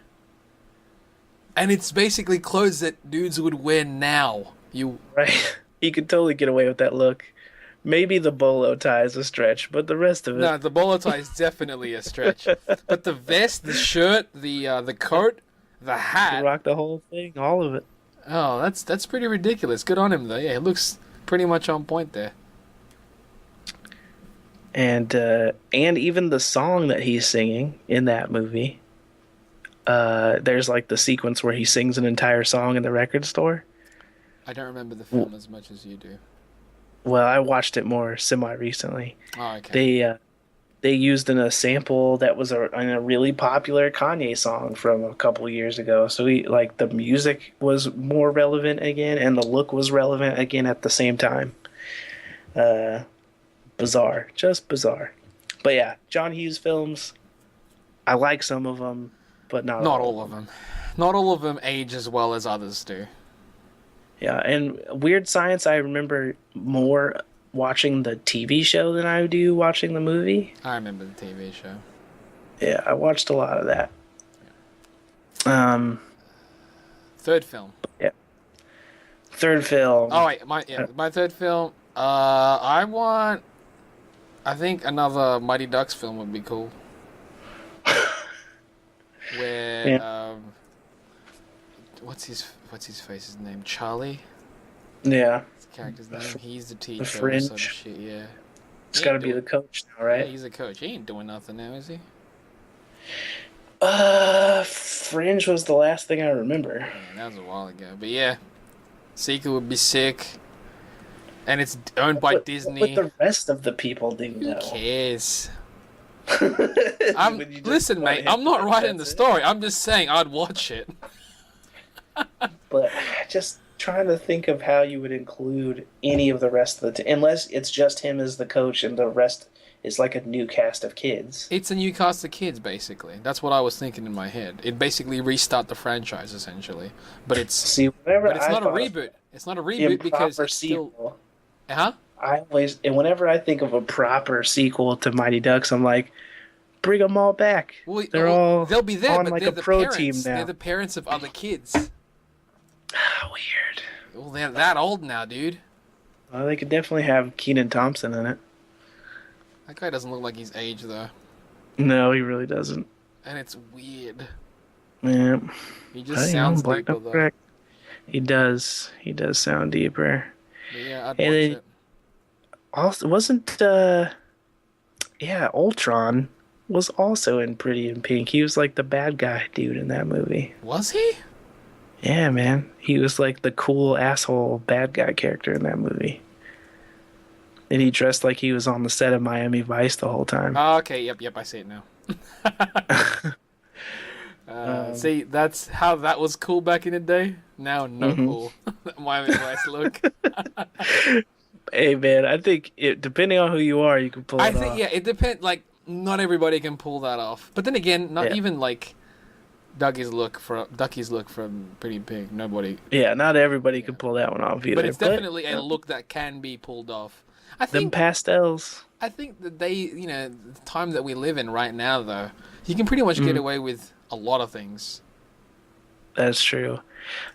[SPEAKER 2] And it's basically clothes that dudes would wear now.
[SPEAKER 1] Right? He could totally get away with that look. Maybe the bolo tie is a stretch, but the rest of it.
[SPEAKER 2] No, the bolo tie is definitely a stretch. But the vest, the shirt, the coat, the
[SPEAKER 1] He
[SPEAKER 2] hat.
[SPEAKER 1] rock the whole thing, all of it.
[SPEAKER 2] Oh, that's pretty ridiculous. Good on him though. Yeah, he looks pretty much on point there.
[SPEAKER 1] And even the song that he's singing in that movie. There's like the sequence where he sings an entire song in the record store.
[SPEAKER 2] I don't remember the film as much as you do.
[SPEAKER 1] Well, I watched it more semi recently.
[SPEAKER 2] Oh, okay.
[SPEAKER 1] They used in a sample that was in a really popular Kanye song from a couple years ago. So like the music was more relevant again, and the look was relevant again at the same time. Uh, Bizarre, just bizarre. But yeah, John Hughes films. I like some of them, but not
[SPEAKER 2] Not
[SPEAKER 1] all
[SPEAKER 2] all
[SPEAKER 1] of
[SPEAKER 2] of
[SPEAKER 1] them.
[SPEAKER 2] them. Not all of them age as well as others do.
[SPEAKER 1] Yeah, and Weird Science, I remember more watching the TV show than I do watching the movie.
[SPEAKER 2] I remember the TV show.
[SPEAKER 1] Yeah, I watched a lot of that. Um,
[SPEAKER 2] Third film.
[SPEAKER 1] yeah. Third film.
[SPEAKER 2] Oh wait, my third film. I think another Mighty Ducks film would be cool. Where
[SPEAKER 1] Yeah.
[SPEAKER 2] what's his face's name? Charlie.
[SPEAKER 1] Yeah.
[SPEAKER 2] His character's name. He's the teacher.
[SPEAKER 1] The
[SPEAKER 2] Or some
[SPEAKER 1] Fringe.
[SPEAKER 2] shit. Yeah.
[SPEAKER 1] It's
[SPEAKER 2] He
[SPEAKER 1] got to
[SPEAKER 2] ain't
[SPEAKER 1] be
[SPEAKER 2] doing-
[SPEAKER 1] the coach now,
[SPEAKER 2] Yeah,
[SPEAKER 1] right?
[SPEAKER 2] he's a coach. He ain't doing nothing now, is he?
[SPEAKER 1] Fringe was the last thing I remember.
[SPEAKER 2] Yeah, that was a while ago. But yeah, sequel would be sick. And it's owned by Disney.
[SPEAKER 1] But the rest of the people didn't
[SPEAKER 2] Who
[SPEAKER 1] know.
[SPEAKER 2] cares?
[SPEAKER 1] When you just
[SPEAKER 2] Listen,
[SPEAKER 1] want
[SPEAKER 2] mate.
[SPEAKER 1] to
[SPEAKER 2] I'm not
[SPEAKER 1] hit
[SPEAKER 2] writing the
[SPEAKER 1] that's it.
[SPEAKER 2] story. I'm just saying I'd watch it.
[SPEAKER 1] But just trying to think of how you would include any of the rest of the unless it's just him as the coach and the rest is like a new cast of kids.
[SPEAKER 2] It's a new cast of kids, basically. That's what I was thinking in my head. It basically restart the franchise, essentially. But it's
[SPEAKER 1] See, whenever
[SPEAKER 2] but it's
[SPEAKER 1] I
[SPEAKER 2] not a
[SPEAKER 1] thought of
[SPEAKER 2] reboot. It's not a reboot because
[SPEAKER 1] improper
[SPEAKER 2] it's still.
[SPEAKER 1] sequel,
[SPEAKER 2] Huh?
[SPEAKER 1] and whenever I think of a proper sequel to Mighty Ducks, I'm like, bring them all back.
[SPEAKER 2] Well,
[SPEAKER 1] They're all
[SPEAKER 2] they'll be there,
[SPEAKER 1] on
[SPEAKER 2] but
[SPEAKER 1] like
[SPEAKER 2] they're
[SPEAKER 1] a
[SPEAKER 2] the
[SPEAKER 1] pro
[SPEAKER 2] parents.
[SPEAKER 1] team now.
[SPEAKER 2] They're the parents of other kids.
[SPEAKER 1] Weird.
[SPEAKER 2] Well, they're that old now, dude.
[SPEAKER 1] Well, they could definitely have Kenan Thompson in it.
[SPEAKER 2] That guy doesn't look like he's aged though,
[SPEAKER 1] No, he really doesn't.
[SPEAKER 2] and it's weird.
[SPEAKER 1] Yeah.
[SPEAKER 2] He just sounds
[SPEAKER 1] Black
[SPEAKER 2] deeper
[SPEAKER 1] Knuckle
[SPEAKER 2] though.
[SPEAKER 1] Crack. He does. He does sound deeper.
[SPEAKER 2] But yeah, I'd
[SPEAKER 1] And
[SPEAKER 2] watch
[SPEAKER 1] then-
[SPEAKER 2] it.
[SPEAKER 1] Also, wasn't Ultron was also in Pretty in Pink. He was like the bad guy dude in that movie.
[SPEAKER 2] Was he?
[SPEAKER 1] Yeah, man. He was like the cool asshole bad guy character in that movie. And he dressed like he was on the set of Miami Vice the whole time.
[SPEAKER 2] Oh, okay, yep, I see it now. See, that's how that was cool back in the day. Now, no cool. Miami Vice look.
[SPEAKER 1] Hey, man, I think depending on who you are, you can pull
[SPEAKER 2] I
[SPEAKER 1] it
[SPEAKER 2] think,
[SPEAKER 1] off.
[SPEAKER 2] yeah, it depends. Like, not everybody can pull that off. But then again, not
[SPEAKER 1] Yeah.
[SPEAKER 2] even like Ducky's look from Pretty Pig. Nobody.
[SPEAKER 1] Yeah, not everybody can pull that one off either.
[SPEAKER 2] But it's definitely a look that can be pulled off. I
[SPEAKER 1] them
[SPEAKER 2] think.
[SPEAKER 1] pastels.
[SPEAKER 2] I think that the time that we live in right now, though, you can pretty much get away with a lot of things.
[SPEAKER 1] That's true.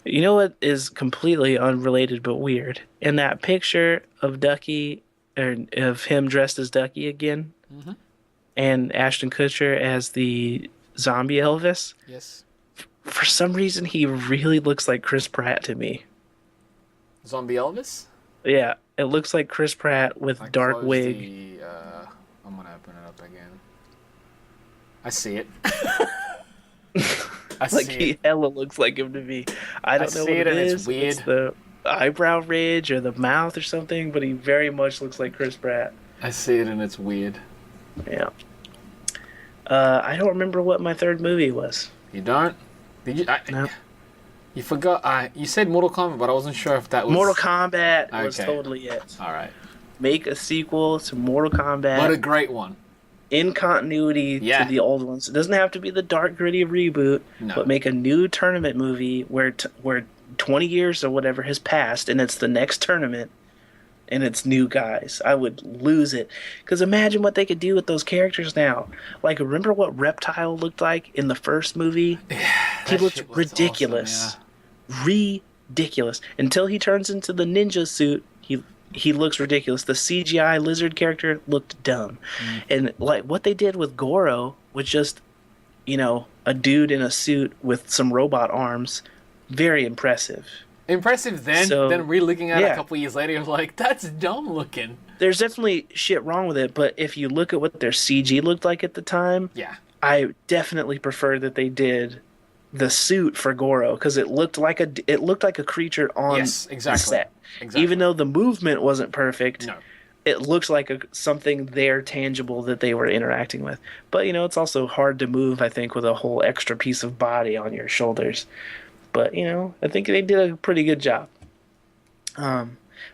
[SPEAKER 1] You know what is completely unrelated but weird? In that picture of Ducky, or of him dressed as Ducky again, and Ashton Kutcher as the zombie Elvis,
[SPEAKER 2] Yes.
[SPEAKER 1] for some reason he really looks like Chris Pratt to me.
[SPEAKER 2] Zombie Elvis.
[SPEAKER 1] Yeah, it looks like Chris Pratt with dark
[SPEAKER 2] closed
[SPEAKER 1] wig.
[SPEAKER 2] I'm gonna open it up again. I see it. I
[SPEAKER 1] Like
[SPEAKER 2] see
[SPEAKER 1] he
[SPEAKER 2] it.
[SPEAKER 1] hella looks like him to me. I don't know
[SPEAKER 2] see
[SPEAKER 1] what
[SPEAKER 2] it and
[SPEAKER 1] it
[SPEAKER 2] it's
[SPEAKER 1] is.
[SPEAKER 2] weird.
[SPEAKER 1] It's the eyebrow ridge or the mouth or something, but he very much looks like Chris Pratt.
[SPEAKER 2] I see it and it's weird.
[SPEAKER 1] Yeah. I don't remember what my third movie was.
[SPEAKER 2] You don't? Did you?
[SPEAKER 1] No.
[SPEAKER 2] You forgot. You said Mortal Kombat, but I wasn't sure if that was.
[SPEAKER 1] Mortal Kombat was
[SPEAKER 2] Okay.
[SPEAKER 1] totally it.
[SPEAKER 2] All right.
[SPEAKER 1] Make a sequel to Mortal Kombat
[SPEAKER 2] What a great one.
[SPEAKER 1] in continuity
[SPEAKER 2] Yeah.
[SPEAKER 1] to the old ones. It doesn't have to be the dark, gritty reboot,
[SPEAKER 2] No.
[SPEAKER 1] but make a new tournament movie where 20 years or whatever has passed, and it's the next tournament, and it's new guys. I would lose it. Because imagine what they could do with those characters now. Like, remember what Reptile looked like in the first movie? He
[SPEAKER 2] That
[SPEAKER 1] looked
[SPEAKER 2] shit was
[SPEAKER 1] ridiculous.
[SPEAKER 2] awesome,
[SPEAKER 1] Ridiculous. Until he turns into the ninja suit, he looks ridiculous. The CGI lizard character looked dumb. And like what they did with Goro was just, a dude in a suit with some robot arms. Very impressive.
[SPEAKER 2] Impressive then.
[SPEAKER 1] So,
[SPEAKER 2] then re-looking at it
[SPEAKER 1] yeah.
[SPEAKER 2] a couple years later, you're like, that's dumb looking.
[SPEAKER 1] There's definitely shit wrong with it, but if you look at what their CG looked like at the time,
[SPEAKER 2] Yeah.
[SPEAKER 1] I definitely prefer that they did the suit for Goro because it looked like a creature on
[SPEAKER 2] Yes,
[SPEAKER 1] the
[SPEAKER 2] exactly.
[SPEAKER 1] set. Even
[SPEAKER 2] Exactly.
[SPEAKER 1] though the movement wasn't perfect,
[SPEAKER 2] No.
[SPEAKER 1] it looks like something there tangible that they were interacting with. But it's also hard to move, I think, with a whole extra piece of body on your shoulders. But I think they did a pretty good job.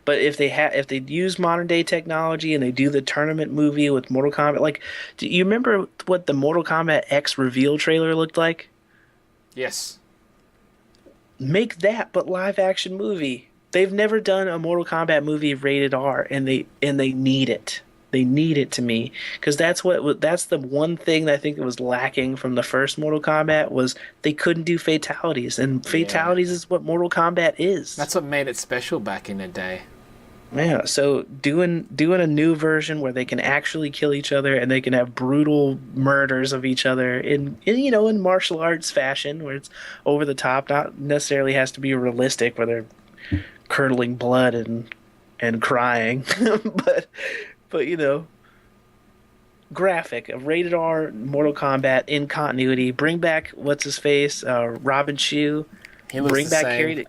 [SPEAKER 1] But if they use modern day technology and they do the tournament movie with Mortal Kombat, like, do you remember what the Mortal Kombat X reveal trailer looked like?
[SPEAKER 2] Yes.
[SPEAKER 1] Make that, but live action movie. They've never done a Mortal Kombat movie rated R, and they need it. They need it to me because that's the one thing that I think that was lacking from the first Mortal Kombat was they couldn't do fatalities, and
[SPEAKER 2] Yeah.
[SPEAKER 1] fatalities is what Mortal Kombat is.
[SPEAKER 2] That's what made it special back in the day.
[SPEAKER 1] Yeah, so doing a new version where they can actually kill each other and they can have brutal murders of each other in martial arts fashion where it's over the top, not necessarily has to be realistic where they're curdling blood and crying, but graphic, a rated R Mortal Kombat in continuity. Bring back what's his face, Robin Shue.
[SPEAKER 2] He looks
[SPEAKER 1] Bring
[SPEAKER 2] the
[SPEAKER 1] back
[SPEAKER 2] same.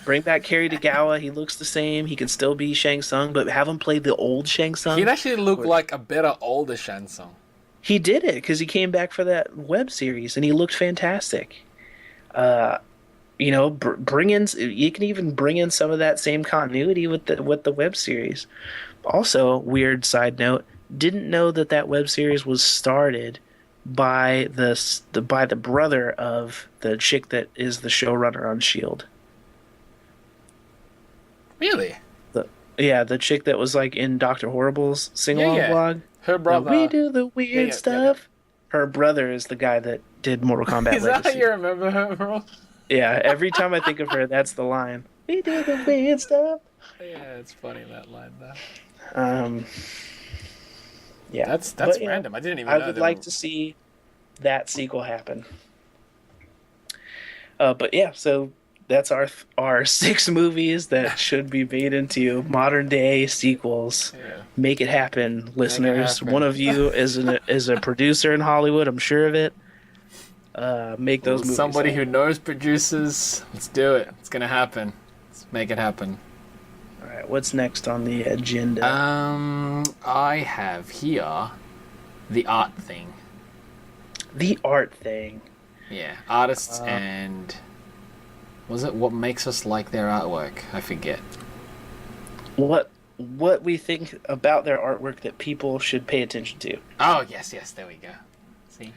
[SPEAKER 1] Bring back Kerry Tagawa. He looks the same. He can still be Shang Tsung, but have him play the old Shang
[SPEAKER 2] He'd
[SPEAKER 1] Tsung.
[SPEAKER 2] actually look like a better older Shansung.
[SPEAKER 1] He did it because he came back for that web series and he looked fantastic. Bring in. You can even bring in some of that same continuity with the web series. Also, weird side note: didn't know that web series was started by the brother of the chick that is the showrunner on Shield.
[SPEAKER 2] Really?
[SPEAKER 1] The chick that was like in Doctor Horrible's sing
[SPEAKER 2] Yeah,
[SPEAKER 1] along
[SPEAKER 2] yeah.
[SPEAKER 1] blog.
[SPEAKER 2] Her
[SPEAKER 1] We
[SPEAKER 2] brother.
[SPEAKER 1] do the
[SPEAKER 2] Yeah,
[SPEAKER 1] weird
[SPEAKER 2] yeah, yeah, yeah.
[SPEAKER 1] stuff. Her brother is the guy that did Mortal Kombat
[SPEAKER 2] Is that how
[SPEAKER 1] Legacy.
[SPEAKER 2] you remember her, bro?
[SPEAKER 1] Yeah, every time I think of her, that's the line. We do the weird stuff.
[SPEAKER 2] Yeah, it's funny that line there.
[SPEAKER 1] Um, yeah,
[SPEAKER 2] That's
[SPEAKER 1] but
[SPEAKER 2] random. I didn't even
[SPEAKER 1] I
[SPEAKER 2] know
[SPEAKER 1] would
[SPEAKER 2] they
[SPEAKER 1] like
[SPEAKER 2] were.
[SPEAKER 1] to see that sequel happen. But yeah, so that's our six movies that should be made into modern day sequels.
[SPEAKER 2] Yeah.
[SPEAKER 1] Make it happen,
[SPEAKER 2] Make it
[SPEAKER 1] listeners. One
[SPEAKER 2] happen.
[SPEAKER 1] of you is a producer in Hollywood. I'm sure of it. Make
[SPEAKER 2] Well,
[SPEAKER 1] those movies
[SPEAKER 2] somebody who
[SPEAKER 1] happen.
[SPEAKER 2] knows producers. Let's do it. It's gonna happen. Let's make it happen.
[SPEAKER 1] All right, what's next on the agenda?
[SPEAKER 2] I have here the art thing.
[SPEAKER 1] The art thing.
[SPEAKER 2] Yeah, artists and was it what makes us like their artwork? I forget.
[SPEAKER 1] What we think about their artwork that people should pay attention to.
[SPEAKER 2] Oh yes, yes. There we go. See.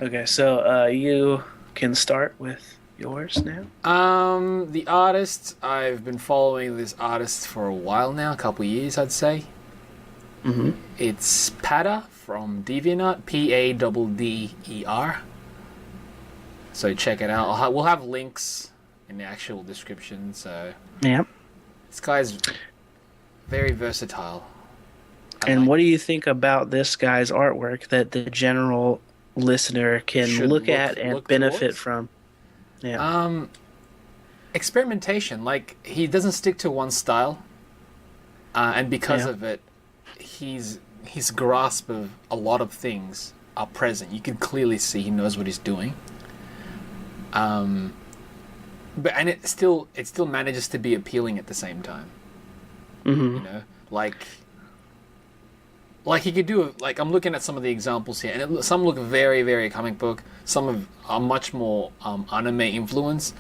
[SPEAKER 1] Okay, so you can start with yours now.
[SPEAKER 2] The artist. I've been following this artist for a while now, a couple of years, I'd say.
[SPEAKER 1] Mm-hmm.
[SPEAKER 2] It's Padder from DeviantArt, Padder. So check it out. We'll have links in the actual description. So
[SPEAKER 1] Yeah.
[SPEAKER 2] this guy's very versatile.
[SPEAKER 1] And what do you think about this guy's artwork that the general listener can
[SPEAKER 2] Should
[SPEAKER 1] look at and
[SPEAKER 2] look
[SPEAKER 1] benefit
[SPEAKER 2] towards?
[SPEAKER 1] from? Yeah.
[SPEAKER 2] Experimentation. Like he doesn't stick to one style, and because
[SPEAKER 1] Yeah.
[SPEAKER 2] of it, his grasp of a lot of things are present. You can clearly see he knows what he's doing. But it still manages to be appealing at the same time.
[SPEAKER 1] Mm-hmm.
[SPEAKER 2] You know, like he could do like I'm looking at some of the examples here, and some look very, very comic book. Some are much more anime influence,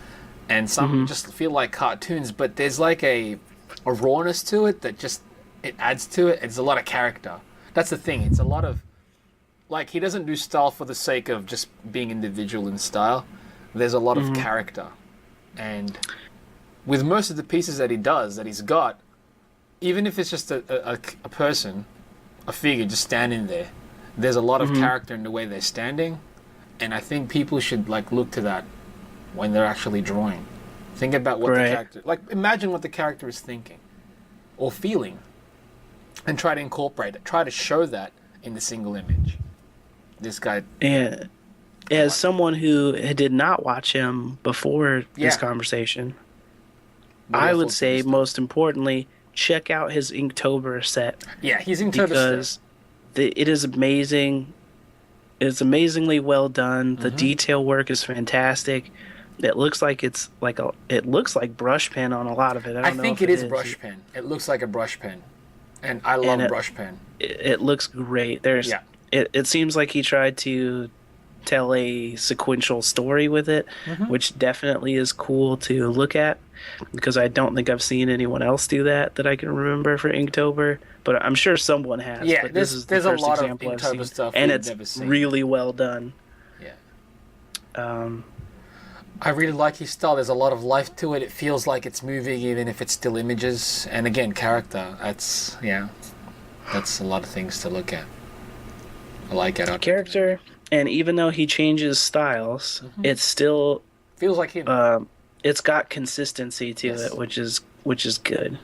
[SPEAKER 2] and some just feel like cartoons. But there's like a rawness to it that just it adds to it. It's a lot of character. That's the thing. It's a lot of like he doesn't do style for the sake of just being individual in style. There's a lot of character, and with most of the pieces that he's got, even if it's just a person, a figure just standing there, there's a lot of character in the way they're standing, and I think people should like look to that when they're actually drawing. Think about what the character, like imagine what the character is thinking or feeling, and try to incorporate it. Try to show that in the single image. This guy.
[SPEAKER 1] And as someone who did not watch him before this conversation, I would say most importantly, check out his Inktober set.
[SPEAKER 2] Yeah, he's Inktober
[SPEAKER 1] because it is amazing. It's amazingly well done. The detail work is fantastic. It looks like it looks like brush pen on a lot of it. I
[SPEAKER 2] I
[SPEAKER 1] don't know
[SPEAKER 2] think
[SPEAKER 1] if
[SPEAKER 2] it
[SPEAKER 1] it
[SPEAKER 2] is
[SPEAKER 1] is.
[SPEAKER 2] brush pen. It looks like a brush pen, and I
[SPEAKER 1] And
[SPEAKER 2] love brush pen.
[SPEAKER 1] it looks great.
[SPEAKER 2] Yeah.
[SPEAKER 1] It seems like he tried to tell a sequential story with it, which definitely is cool to look at because I don't think I've seen anyone else do that I can remember for Inktober, but I'm sure someone has.
[SPEAKER 2] Yeah,
[SPEAKER 1] But this is the
[SPEAKER 2] there's a
[SPEAKER 1] first
[SPEAKER 2] lot of
[SPEAKER 1] example I've
[SPEAKER 2] Inktober
[SPEAKER 1] seen,
[SPEAKER 2] stuff
[SPEAKER 1] and
[SPEAKER 2] we've
[SPEAKER 1] it's
[SPEAKER 2] never seen.
[SPEAKER 1] really well done.
[SPEAKER 2] Yeah.
[SPEAKER 1] Um,
[SPEAKER 2] I really like his style. There's a lot of life to it. It feels like it's moving, even if it's still images. And again, character. That's a lot of things to look at. I like it.
[SPEAKER 1] Character, and even though he changes styles, it's still
[SPEAKER 2] feels like him.
[SPEAKER 1] It's got consistency to it, which is good.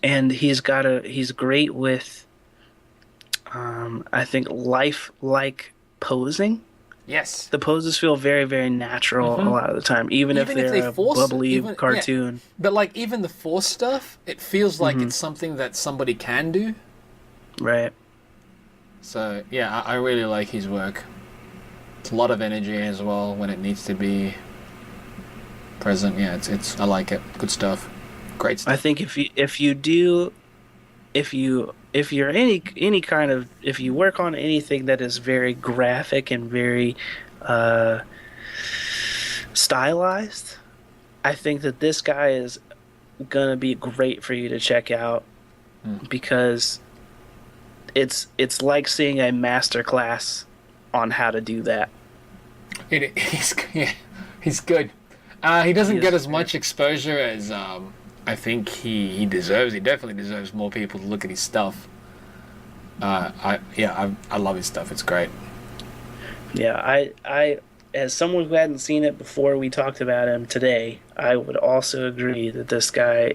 [SPEAKER 1] And he's great with, I think, lifelike posing.
[SPEAKER 2] Yes.
[SPEAKER 1] The poses feel very, very natural a lot of the time, even if they're a bubbly cartoon.
[SPEAKER 2] Yeah. But like even the force stuff, it feels like it's something that somebody can do.
[SPEAKER 1] Right.
[SPEAKER 2] So yeah, I really like his work. It's a lot of energy as well when it needs to be present. Yeah, it's I like it. Good stuff. Great stuff.
[SPEAKER 1] I think if you work on anything that is very graphic and very stylized, I think that this guy is gonna be great for you to check out because it's like seeing a master class on how to do that.
[SPEAKER 2] He's good. He doesn't get as much exposure as I think he deserves. He definitely deserves more people to look at his stuff. I love his stuff. It's great.
[SPEAKER 1] Yeah, I as someone who hadn't seen it before we talked about him today, I would also agree that this guy,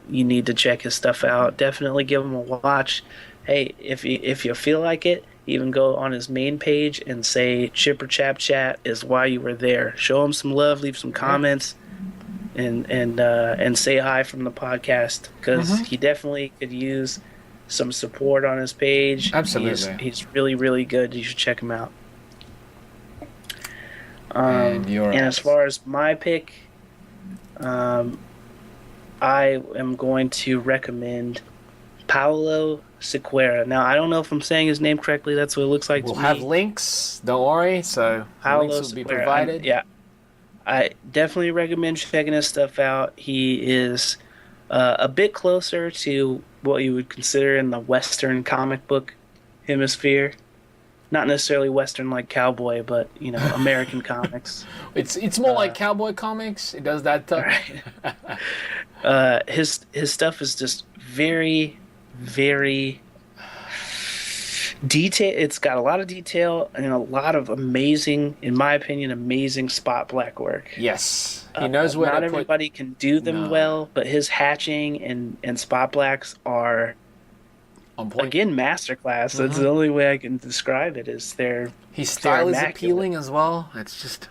[SPEAKER 1] you need to check his stuff out. Definitely give him a watch. Hey, if you feel like it, even go on his main page and say Chip or Chap Chat is why you were there. Show him some love, leave some comments, and say hi from the podcast because he definitely could use some support on his page.
[SPEAKER 2] Absolutely,
[SPEAKER 1] he's really, really good. You should check him out.
[SPEAKER 2] And
[SPEAKER 1] as far as my pick, I am going to recommend Paulo Sequeira. Now, I don't know if I'm saying his name correctly. That's what it looks like to me.
[SPEAKER 2] We'll have links. Don't worry. So
[SPEAKER 1] Paulo
[SPEAKER 2] links will be provided.
[SPEAKER 1] Yeah. I definitely recommend checking his stuff out. He is a bit closer to what you would consider in the Western comic book hemisphere. Not necessarily Western like cowboy, but, American comics.
[SPEAKER 2] It's more like cowboy comics. It does that stuff.
[SPEAKER 1] Right. His stuff is just very, very detail. It's got a lot of detail and a lot of amazing, in my opinion, amazing spot black work.
[SPEAKER 2] Yes, he knows where.
[SPEAKER 1] Not everybody can do them well, but his hatching and spot blacks are
[SPEAKER 2] on point.
[SPEAKER 1] Again, masterclass. That's the only way I can describe it.
[SPEAKER 2] His style is appealing as well. It's just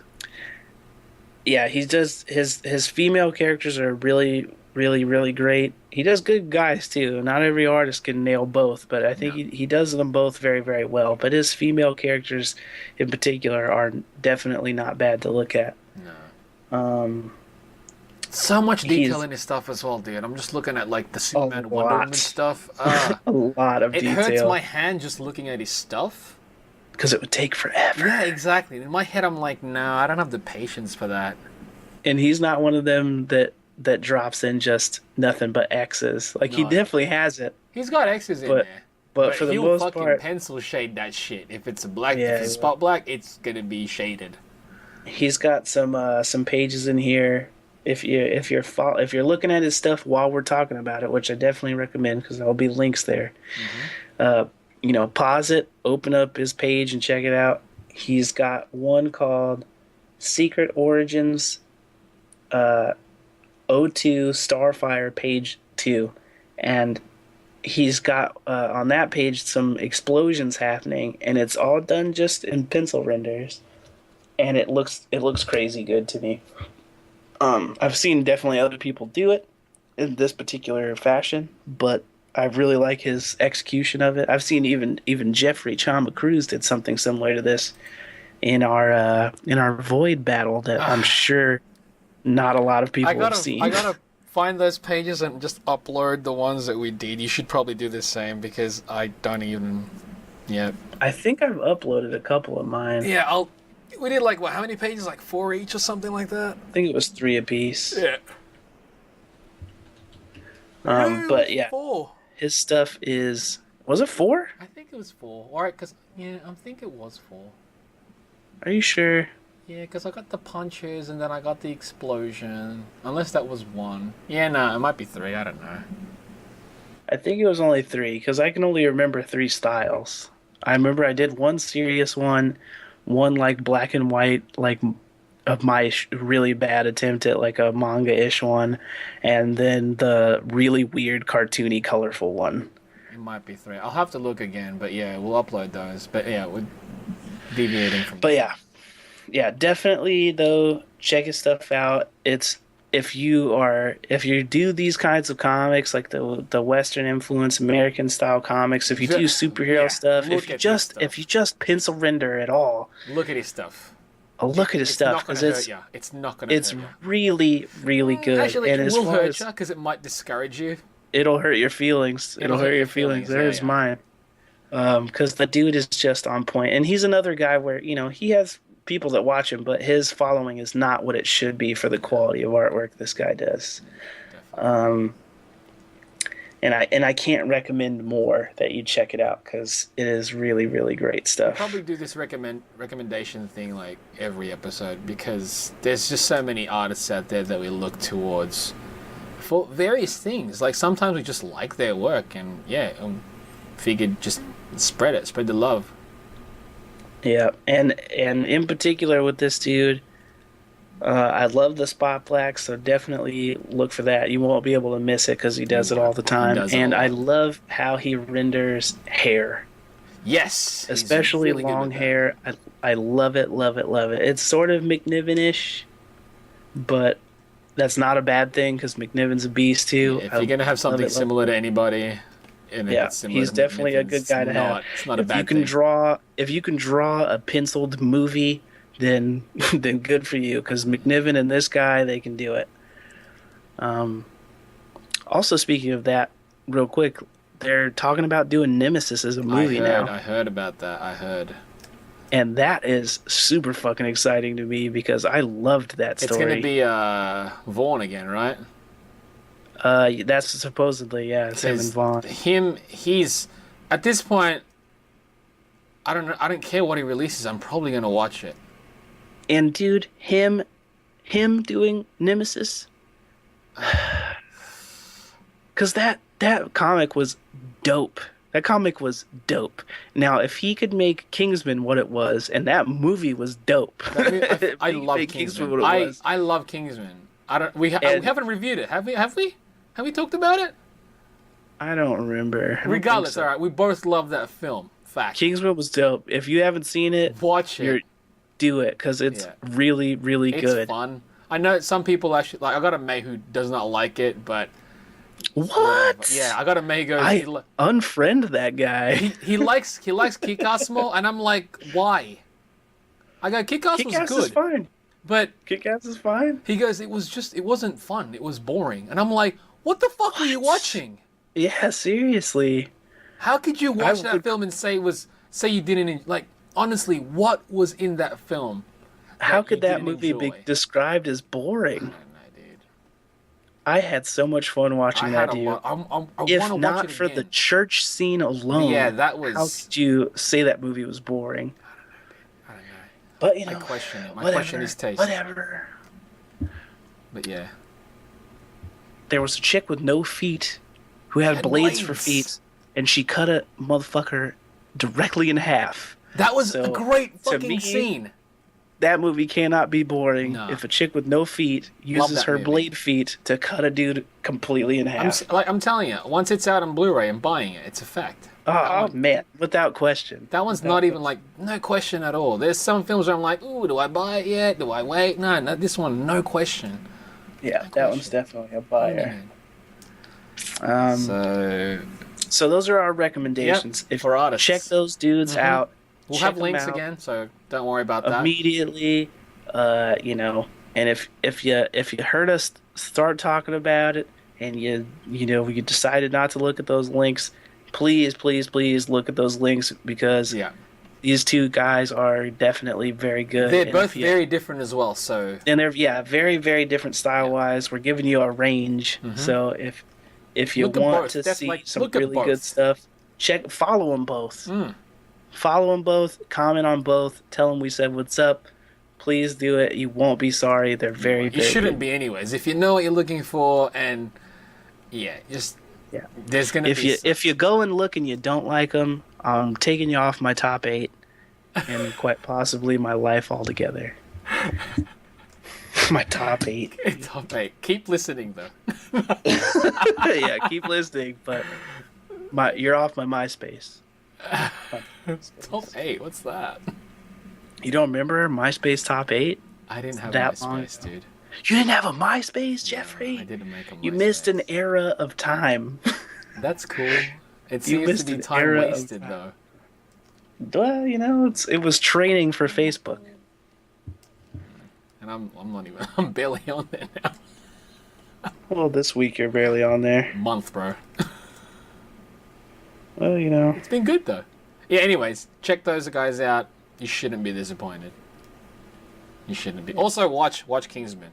[SPEAKER 1] he does his female characters are really, really, really great. He does good guys too. Not every artist can nail both, but I think he does them both very, very well. But his female characters in particular are definitely not bad to look at.
[SPEAKER 2] No. So much detail in his stuff as well, dude. I'm just looking at like the Superman Wonder Woman stuff.
[SPEAKER 1] A lot of detail.
[SPEAKER 2] It hurts my hand just looking at his stuff.
[SPEAKER 1] Because it would take forever.
[SPEAKER 2] Yeah, exactly. In my head, I'm like, no, I don't have the patience for that.
[SPEAKER 1] And he's not one of them that drops in just nothing but X's. Like, he definitely has it.
[SPEAKER 2] He's got X's in there.
[SPEAKER 1] But for the most part...
[SPEAKER 2] he'll fucking pencil shade that shit. If it's a black, if it's spot black, it's gonna be shaded. He's got
[SPEAKER 1] some pages in here. If you're looking at his stuff while we're talking about it, which I definitely recommend because there'll be links there. Pause it, open up his page, and check it out. He's got one called Secret Origins O2 Starfire page 2, and he's got on that page some explosions happening, and it's all done just in pencil renders, and it looks crazy good to me. I've seen definitely other people do it in this particular fashion, but I really like his execution of it. I've seen even Jeffrey Chamba Cruz did something similar to this in our Void battle that I'm sure not a lot of people have seen.
[SPEAKER 2] I gotta find those pages and just upload the ones that we did. You should probably do the same because I don't even. Yeah.
[SPEAKER 1] I think I've uploaded a couple of mine.
[SPEAKER 2] Yeah, we did like what? How many pages? Like 4 each or something like that.
[SPEAKER 1] I think it was 3 apiece.
[SPEAKER 2] Yeah.
[SPEAKER 1] But yeah,
[SPEAKER 2] 4.
[SPEAKER 1] his stuff is. Was it 4?
[SPEAKER 2] I think it was 4. All right, because I think it was 4.
[SPEAKER 1] Are you sure?
[SPEAKER 2] Yeah, because I got the punches and then I got the explosion. Unless that was 1. Yeah, no, it might be 3. I don't know.
[SPEAKER 1] I think it was only 3 because I can only remember 3 styles. I remember I did one serious one like black and white, like of my really bad attempt at like a manga-ish one, and then the really weird, cartoony, colorful one.
[SPEAKER 2] It might be 3. I'll have to look again, but yeah, we'll upload those. But yeah, we're deviating from.
[SPEAKER 1] But yeah, definitely though. Check his stuff out. It's if you do these kinds of comics like the Western influence American style comics, if you do superhero stuff, if you just pencil render at all,
[SPEAKER 2] look at his stuff.
[SPEAKER 1] Look at his stuff because
[SPEAKER 2] it's not gonna. It's
[SPEAKER 1] really really good.
[SPEAKER 2] Actually,
[SPEAKER 1] and
[SPEAKER 2] it will hurt you because it might discourage you.
[SPEAKER 1] It'll hurt your feelings. It'll hurt your feelings. There's mine. Because the dude is just on point, and he's another guy where he has people that watch him, but his following is not what it should be for the quality of artwork this guy does. And I can't recommend more that you check it out because it is really really great stuff.
[SPEAKER 2] I'll probably do this recommendation thing like every episode because there's just so many artists out there that we look towards for various things. Like sometimes we just like their work and figured just spread the love.
[SPEAKER 1] Yeah, and in particular with this dude, I love the spot black, so definitely look for that. You won't be able to miss it because he does it all the time. And I love how he renders hair.
[SPEAKER 2] Yes,
[SPEAKER 1] especially really long hair. I love it, love it, love it. It's sort of McNiven-ish, but that's not a bad thing because McNiven's a beast too.
[SPEAKER 2] If you're gonna have something similar to anybody.
[SPEAKER 1] He's definitely a good guy to have.
[SPEAKER 2] It's not a bad thing.
[SPEAKER 1] If you can draw a penciled movie, then good for you. Because McNiven and this guy, they can do it. Also, speaking of that, real quick, they're talking about doing Nemesis as a movie now.
[SPEAKER 2] I heard about that. I heard.
[SPEAKER 1] And that is super fucking exciting to me because I loved that story.
[SPEAKER 2] It's going to be Vaughn again, right?
[SPEAKER 1] That's supposedly, it's him and Vaughn.
[SPEAKER 2] He's at this point. I don't care what he releases. I'm probably gonna watch it.
[SPEAKER 1] And dude, him doing Nemesis, because that comic was dope. That comic was dope. Now, if he could make Kingsman what it was, and that movie was dope.
[SPEAKER 2] I love Kingsman. I love Kingsman. We haven't reviewed it, have we? Have we talked about it?
[SPEAKER 1] I don't remember.
[SPEAKER 2] Regardless, all right. We both love that film. Fact.
[SPEAKER 1] Kingsman was dope. If you haven't seen it,
[SPEAKER 2] watch it.
[SPEAKER 1] Do it because it's really, really good.
[SPEAKER 2] It's fun. I know some people actually like. I got a mate who does not like it, but
[SPEAKER 1] what?
[SPEAKER 2] Yeah, I got a mate who goes.
[SPEAKER 1] Unfriend that guy.
[SPEAKER 2] He likes Kick-Ass more, and I'm like, why? I go Kick-Ass was good.
[SPEAKER 1] Kick-Ass is fine.
[SPEAKER 2] But
[SPEAKER 1] Kick-Ass is fine.
[SPEAKER 2] He goes, it wasn't fun. It was boring, and I'm like. What the fuck were you watching?
[SPEAKER 1] Yeah, seriously.
[SPEAKER 2] How could you watch that film and say you didn't like? Honestly, what was in that film?
[SPEAKER 1] How could that movie be described as boring? I don't know, dude. I had so much fun watching that, dude. If not for the church scene alone,
[SPEAKER 2] that was.
[SPEAKER 1] How could you say that movie was boring?
[SPEAKER 2] I don't know.
[SPEAKER 1] But
[SPEAKER 2] I question it. I question his taste.
[SPEAKER 1] Whatever.
[SPEAKER 2] But yeah.
[SPEAKER 1] There was a chick with no feet who had blades for feet, and she cut a motherfucker directly in half.
[SPEAKER 2] That was a great fucking scene.
[SPEAKER 1] That movie cannot be boring if a chick with no feet uses her blade feet to cut a dude completely in half.
[SPEAKER 2] I'm telling you, once it's out on Blu-ray, I'm buying it. It's a fact.
[SPEAKER 1] Oh man, without question.
[SPEAKER 2] That one's not even like no question at all. There's some films where I'm like, ooh, do I buy it yet? Do I wait? No, this one, no question.
[SPEAKER 1] Yeah, that one's definitely a buyer.
[SPEAKER 2] So
[SPEAKER 1] So those are our recommendations.
[SPEAKER 2] Yep, for artists.
[SPEAKER 1] Check those dudes out.
[SPEAKER 2] We'll
[SPEAKER 1] Check
[SPEAKER 2] have links again, so don't worry about that.
[SPEAKER 1] Immediately, and if you heard us start talking about it, and you decided not to look at those links, please look at those links, because these two guys are definitely very good.
[SPEAKER 2] They're both very different as well, so...
[SPEAKER 1] And they're very, very different style-wise. We're giving you a range, so if you want to see some really good stuff, follow them both. Follow them both, comment on both, tell them we said what's up. Please do it. You won't be sorry. They're very, very good.
[SPEAKER 2] You shouldn't be anyways. If you know what you're looking for, and there's going to be...
[SPEAKER 1] If you go and look and you don't like them, I'm taking you off my top 8 and quite possibly my life altogether. My top 8.
[SPEAKER 2] Top 8. Keep listening, though.
[SPEAKER 1] Yeah, keep listening, but you're off my MySpace.
[SPEAKER 2] Top 8? What's that?
[SPEAKER 1] You don't remember MySpace top 8?
[SPEAKER 2] I didn't have MySpace, dude.
[SPEAKER 1] You didn't have a MySpace, Jeffrey?
[SPEAKER 2] No, I didn't make a MySpace.
[SPEAKER 1] You missed an era of time.
[SPEAKER 2] That's cool. It seems to be time wasted, though.
[SPEAKER 1] Well, it was training for Facebook.
[SPEAKER 2] And I'm barely on there now.
[SPEAKER 1] Well, this week you're barely on there.
[SPEAKER 2] Month, bro.
[SPEAKER 1] Well,
[SPEAKER 2] It's been good, though. Yeah, anyways, check those guys out. You shouldn't be disappointed. You shouldn't be. Also, watch Kingsman.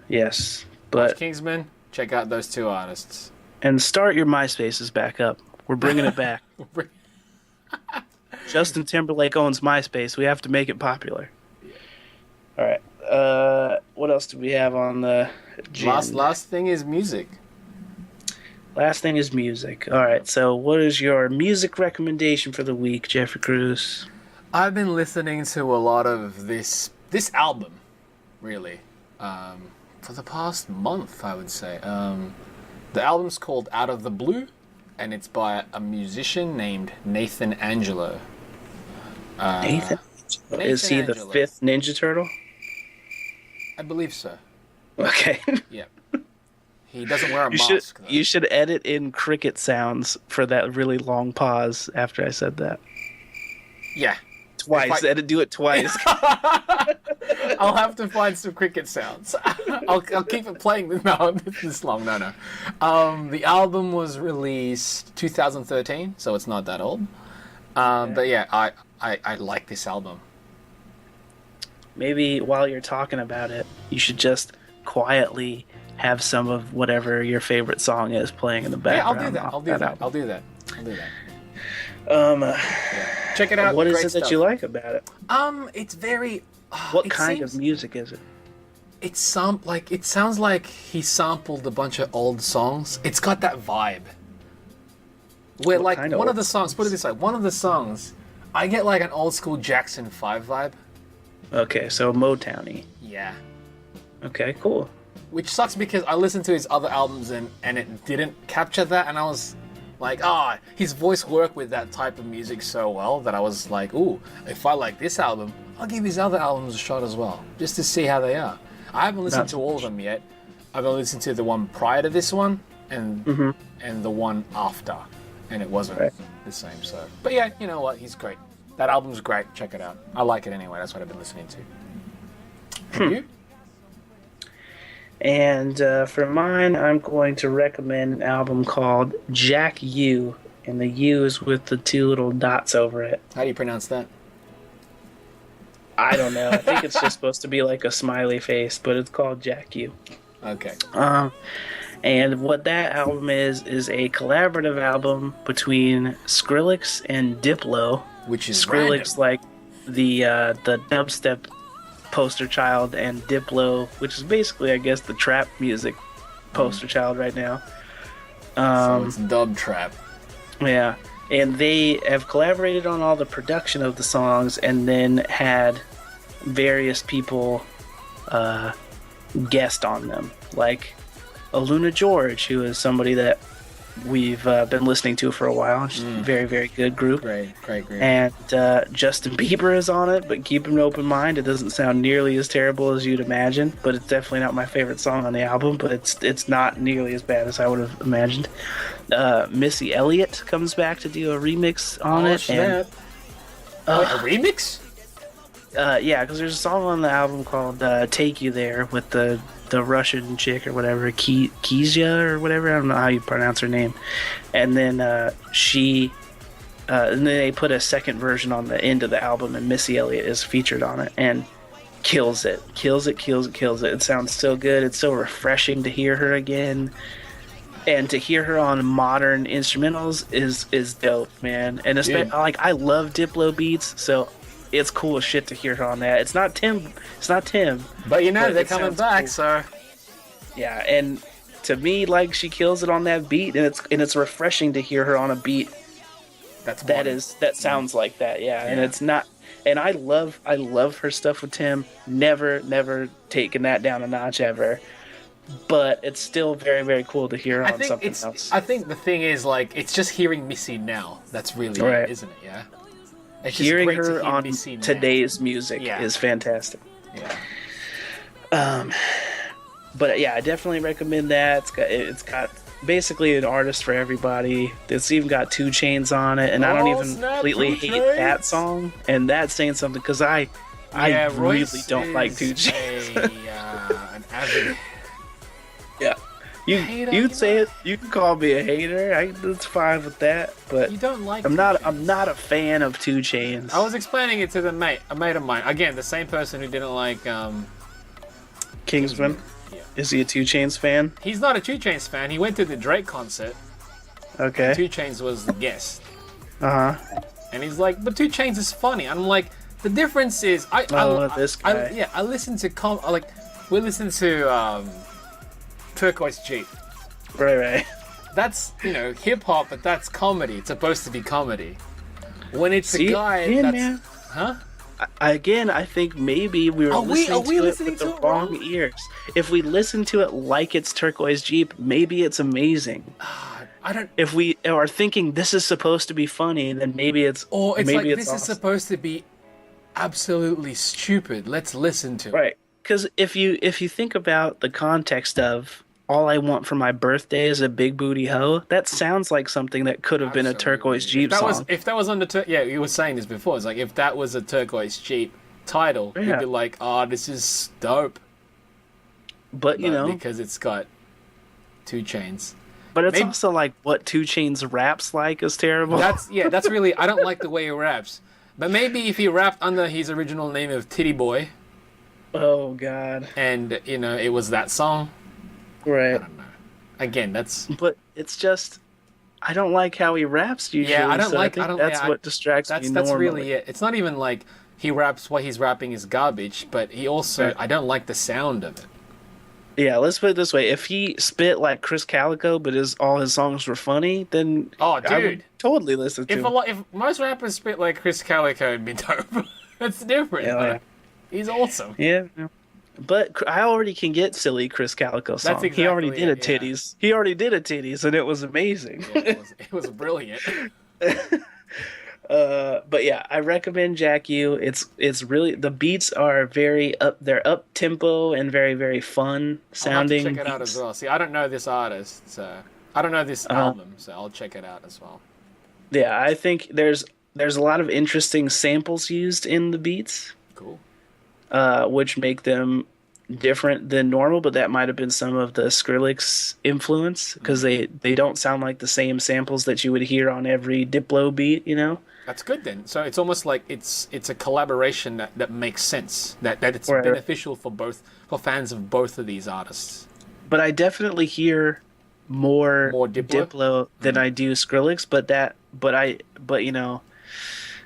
[SPEAKER 1] Yes, but...
[SPEAKER 2] Watch Kingsman. Check out those two artists.
[SPEAKER 1] And start your MySpaces back up. We're bringing it back. Justin Timberlake owns MySpace. We have to make it popular. All right. What else do we have on the agenda?
[SPEAKER 2] Last thing is music.
[SPEAKER 1] Last thing is music. All right. So, what is your music recommendation for the week, Jeffrey Cruz?
[SPEAKER 2] I've been listening to a lot of this album, really, for the past month, I would say. The album's called Out of the Blue, and it's by a musician named Nathan Angelo.
[SPEAKER 1] Nathan? Is he the fifth Ninja Turtle?
[SPEAKER 2] I believe so.
[SPEAKER 1] Okay.
[SPEAKER 2] Yeah. He doesn't wear a mask, though.
[SPEAKER 1] You should edit in cricket sounds for that really long pause after I said that.
[SPEAKER 2] Yeah.
[SPEAKER 1] Twice. Do it twice.
[SPEAKER 2] I'll have to find some cricket sounds. I'll keep it playing this long. No. The album was released 2013, so it's not that old. But yeah, I like this album.
[SPEAKER 1] Maybe while you're talking about it, you should just quietly have some of whatever your favorite song is playing in the background.
[SPEAKER 2] Yeah, I'll do that. Check it out.
[SPEAKER 1] What is it that you like about it?
[SPEAKER 2] It's very...
[SPEAKER 1] what kind of music is it?
[SPEAKER 2] It sounds like he sampled a bunch of old songs. It's got that vibe. Where one of the songs, put it this way, one of the songs, I get like an old school Jackson 5 vibe.
[SPEAKER 1] Okay, so Motown-y.
[SPEAKER 2] Yeah.
[SPEAKER 1] Okay, cool.
[SPEAKER 2] Which sucks because I listened to his other albums and it didn't capture that, and I was like, his voice worked with that type of music so well that I was like, ooh, if I like this album, I'll give his other albums a shot as well, just to see how they are. I haven't listened to all of them yet. I've only listened to the one prior to this one and the one after, and it wasn't the same. So, but yeah, you know what? He's great. That album's great. Check it out. I like it anyway. That's what I've been listening to. You?
[SPEAKER 1] And for mine, I'm going to recommend an album called Jack U, and the U is with the two little dots over it.
[SPEAKER 2] How do you pronounce that?
[SPEAKER 1] I don't know. I think it's just supposed to be like a smiley face, but it's called Jack U.
[SPEAKER 2] Okay.
[SPEAKER 1] And what that album is a collaborative album between Skrillex and Diplo.
[SPEAKER 2] Which is
[SPEAKER 1] Skrillex, like the dubstep poster child, and Diplo, which is basically, I guess, the trap music poster child right now.
[SPEAKER 2] So it's dub trap.
[SPEAKER 1] Yeah, and they have collaborated on all the production of the songs, and then had various people guest on them, like Aluna George, who is somebody that we've been listening to for a while. It's very, very good group.
[SPEAKER 2] Great.
[SPEAKER 1] And Justin Bieber is on it, but keep an open mind. It doesn't sound nearly as terrible as you'd imagine, but it's definitely not my favorite song on the album, but it's not nearly as bad as I would have imagined. Missy Elliott comes back to do a remix on it.
[SPEAKER 2] Snap. And, a remix?
[SPEAKER 1] Yeah, because there's a song on the album called Take You There with the Russian chick or whatever, Kizia or whatever. I don't know how you pronounce her name. And then and then they put a second version on the end of the album, and Missy Elliott is featured on it and kills it. It sounds so good. It's so refreshing to hear her again. And to hear her on modern instrumentals is dope, man. And especially, like, I love Diplo beats, so it's cool as shit to hear her on that. It's not Tim.
[SPEAKER 2] But they're coming back, cool. So
[SPEAKER 1] yeah, and to me, like, she kills it on that beat, and it's refreshing to hear her on a beat that sounds like that. Yeah, and it's not. And I love her stuff with Tim. Never taken that down a notch ever. But it's still very, very cool to hear on something else.
[SPEAKER 2] I think the thing is, like, it's just hearing Missy now. That's really it, isn't it? Yeah. It's
[SPEAKER 1] hearing her on today's music is fantastic.
[SPEAKER 2] Yeah.
[SPEAKER 1] But yeah, I definitely recommend that. It's got basically an artist for everybody. It's even got 2 Chainz on it, and I don't even completely hate that song. And that's saying something because I really don't like 2 Chainz.
[SPEAKER 2] An avid.
[SPEAKER 1] Yeah. You'd say it. You can call me a hater. That's fine with that. But
[SPEAKER 2] you don't like.
[SPEAKER 1] I'm not a fan of 2 Chainz.
[SPEAKER 2] I was explaining it to a mate of mine. Again, the same person who didn't like
[SPEAKER 1] Kingsman.
[SPEAKER 2] Yeah.
[SPEAKER 1] Is he a 2 Chainz fan?
[SPEAKER 2] He's not a 2 Chainz fan. He went to the Drake concert.
[SPEAKER 1] Okay.
[SPEAKER 2] 2 Chainz was the guest.
[SPEAKER 1] And
[SPEAKER 2] he's like, but 2 Chainz is funny. I'm like, the difference is
[SPEAKER 1] this guy.
[SPEAKER 2] I listen to we listen to Turquoise Jeep.
[SPEAKER 1] Right.
[SPEAKER 2] That's, hip hop, but that's comedy. It's supposed to be comedy. When it's a guy that's...
[SPEAKER 1] Man.
[SPEAKER 2] Huh?
[SPEAKER 1] I think maybe we were listening to it with the wrong ears. If we listen to it like it's Turquoise Jeep, maybe it's amazing. If we are thinking this is supposed to be funny, then maybe it's...
[SPEAKER 2] Or it's
[SPEAKER 1] maybe
[SPEAKER 2] like, this
[SPEAKER 1] awesome.
[SPEAKER 2] is supposed to be absolutely stupid. Let's listen to it.
[SPEAKER 1] Right. Because if you think about the context of all I want for my birthday is a big booty hoe, that sounds like something that could have been a Turquoise Jeep song.
[SPEAKER 2] If that was on the you were saying this before. It's like if that was a Turquoise Jeep title, you'd be like, "Oh, this is dope."
[SPEAKER 1] But
[SPEAKER 2] because it's got 2 Chainz.
[SPEAKER 1] But it's also like what 2 Chainz raps like is terrible.
[SPEAKER 2] That's really. I don't like the way he raps. But maybe if he rapped under his original name of Titty Boy.
[SPEAKER 1] Oh God!
[SPEAKER 2] And it was that song.
[SPEAKER 1] Right.
[SPEAKER 2] I don't know. Again, that's.
[SPEAKER 1] But it's just, I don't like how he raps usually.
[SPEAKER 2] Yeah, I don't like.
[SPEAKER 1] That's what distracts me.
[SPEAKER 2] That's really it. It's not even like he raps. What he's rapping is garbage, but he also. Right. I don't like the sound of it.
[SPEAKER 1] Yeah, let's put it this way: if he spit like Chris Calico, but all his songs were funny, then
[SPEAKER 2] dude,
[SPEAKER 1] I would totally listen to him.
[SPEAKER 2] If most rappers spit like Chris Calico, it'd be dope. That's different.
[SPEAKER 1] Yeah.
[SPEAKER 2] He's awesome.
[SPEAKER 1] Yeah. But I already can get silly Chris Calico song.
[SPEAKER 2] That's exactly
[SPEAKER 1] he already did a titties. Yeah. He already did a titties, and it was amazing.
[SPEAKER 2] Yeah, it was brilliant.
[SPEAKER 1] But yeah, I recommend Jack U. It's really, the beats are they're up tempo and very, very fun sounding.
[SPEAKER 2] I'll have to check it out as well. See, I don't know this artist, so I don't know this album, so I'll check it out as well.
[SPEAKER 1] Yeah, I think there's a lot of interesting samples used in the beats.
[SPEAKER 2] Cool.
[SPEAKER 1] Which make them different than normal, but that might have been some of the Skrillex influence, because they don't sound like the same samples that you would hear on every Diplo beat,
[SPEAKER 2] That's good then. So it's almost like it's a collaboration that makes sense, that it's beneficial for fans of both of these artists.
[SPEAKER 1] But I definitely hear more Diplo than I do Skrillex, but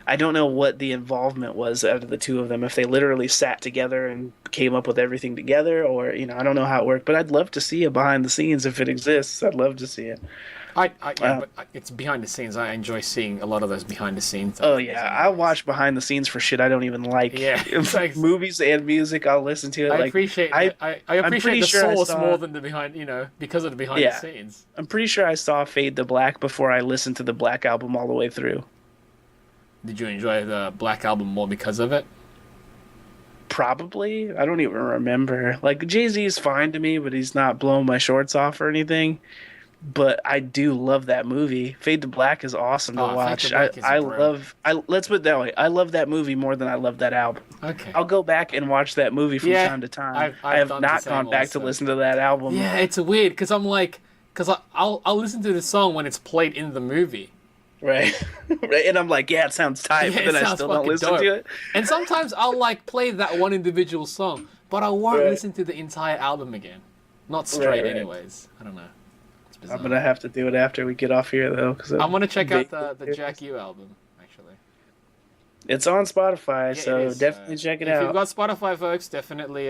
[SPEAKER 1] I don't know what the involvement was out of the two of them, if they literally sat together and came up with everything together, or I don't know how it worked, but I'd love to see it behind the scenes if it exists. I'd love to see it.
[SPEAKER 2] But it's behind the scenes. I enjoy seeing a lot of those behind the scenes.
[SPEAKER 1] Oh yeah, I watch behind the scenes for shit I don't even like.
[SPEAKER 2] Yeah, like,
[SPEAKER 1] movies and music. I'll listen to it.
[SPEAKER 2] I appreciate the source more than the behind. Because of the behind the scenes.
[SPEAKER 1] I'm pretty sure I saw Fade to Black before I listened to the Black album all the way through.
[SPEAKER 2] Did you enjoy the Black album more because of it?
[SPEAKER 1] Probably. I don't even remember. Like, Jay-Z is fine to me, but he's not blowing my shorts off or anything. But I do love that movie. Fade to Black is awesome to watch. Let's put it that way. I love that movie more than I love that album.
[SPEAKER 2] Okay.
[SPEAKER 1] I'll go back and watch that movie from time to time. I have not gone back to listen to that album.
[SPEAKER 2] Yeah, it's weird because I'll listen to the song when it's played in the movie.
[SPEAKER 1] Right. Right. And I'm like, yeah, it sounds tight, but then I still don't listen to it.
[SPEAKER 2] And sometimes I'll play that one individual song, but I won't listen to the entire album again. Not straight anyways. I don't know.
[SPEAKER 1] I'm going to have to do it after we get off here, though.
[SPEAKER 2] I'm going to check out the Jack U album, actually.
[SPEAKER 1] It's on Spotify, so definitely check it out.
[SPEAKER 2] If you've got Spotify, folks, definitely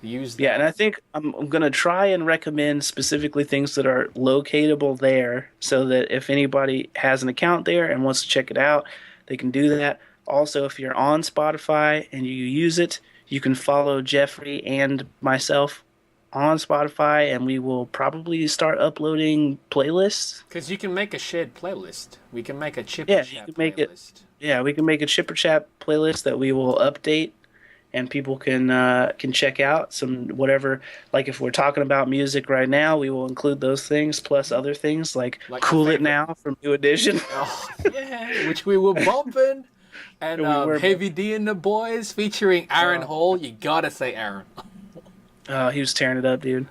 [SPEAKER 2] use that.
[SPEAKER 1] Yeah, and I think I'm going to try and recommend specifically things that are locatable there so that if anybody has an account there and wants to check it out, they can do that. Also, if you're on Spotify and you use it, you can follow Jeffrey and myself on Spotify, and we will probably start uploading playlists.
[SPEAKER 2] Because you can make a shared playlist. We can make a Chipper Chat playlist.
[SPEAKER 1] We can make a Chipper Chat playlist that we will update, and people can check out some whatever. Like if we're talking about music right now, we will include those things plus other things like "Cool It Now" from New Edition.
[SPEAKER 2] Oh yeah, which we were bumping, and Heavy D and the Boys featuring Aaron Hall. You gotta say Aaron.
[SPEAKER 1] Oh, he was tearing it up, dude.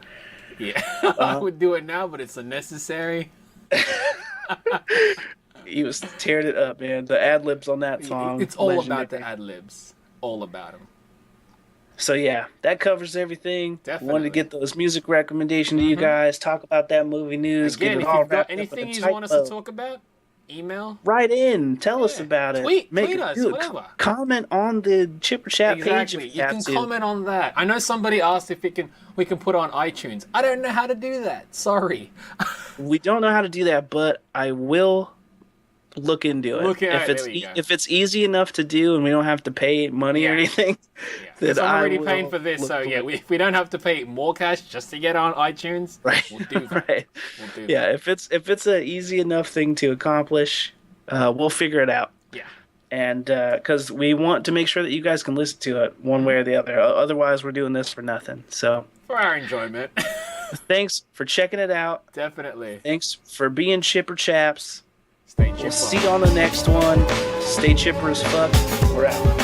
[SPEAKER 2] Yeah, I would do it now, but it's unnecessary.
[SPEAKER 1] He was tearing it up, man. The ad-libs on that song.
[SPEAKER 2] It's all about the ad-libs. All about them.
[SPEAKER 1] So, yeah, that covers everything.
[SPEAKER 2] Definitely.
[SPEAKER 1] Wanted to get those music recommendations to you guys, talk about that movie news.
[SPEAKER 2] Again, if you've got anything you want us to talk about, email.
[SPEAKER 1] Write in. Tell us about it.
[SPEAKER 2] Tweet us, whatever.
[SPEAKER 1] Comment on the Chipper Chat page.
[SPEAKER 2] Exactly. You can comment on that. I know somebody asked if we can put on iTunes. I don't know how to do that. Sorry.
[SPEAKER 1] We don't know how to do that, but I will look into it. If it's easy enough to do and we don't have to pay money or anything,
[SPEAKER 2] then I'm already paying for this, so if we don't have to pay more cash just to get on iTunes, we'll do that.
[SPEAKER 1] Right.
[SPEAKER 2] We'll do that.
[SPEAKER 1] If it's an easy enough thing to accomplish, we'll figure it out.
[SPEAKER 2] Yeah.
[SPEAKER 1] And because we want to make sure that you guys can listen to it one way or the other. Otherwise, we're doing this for nothing. So
[SPEAKER 2] for our enjoyment.
[SPEAKER 1] Thanks for checking it out.
[SPEAKER 2] Definitely.
[SPEAKER 1] Thanks for being Chipper Chaps.
[SPEAKER 2] Stay chipper.
[SPEAKER 1] We'll see you on the next one. Stay chipper as fuck. We're out.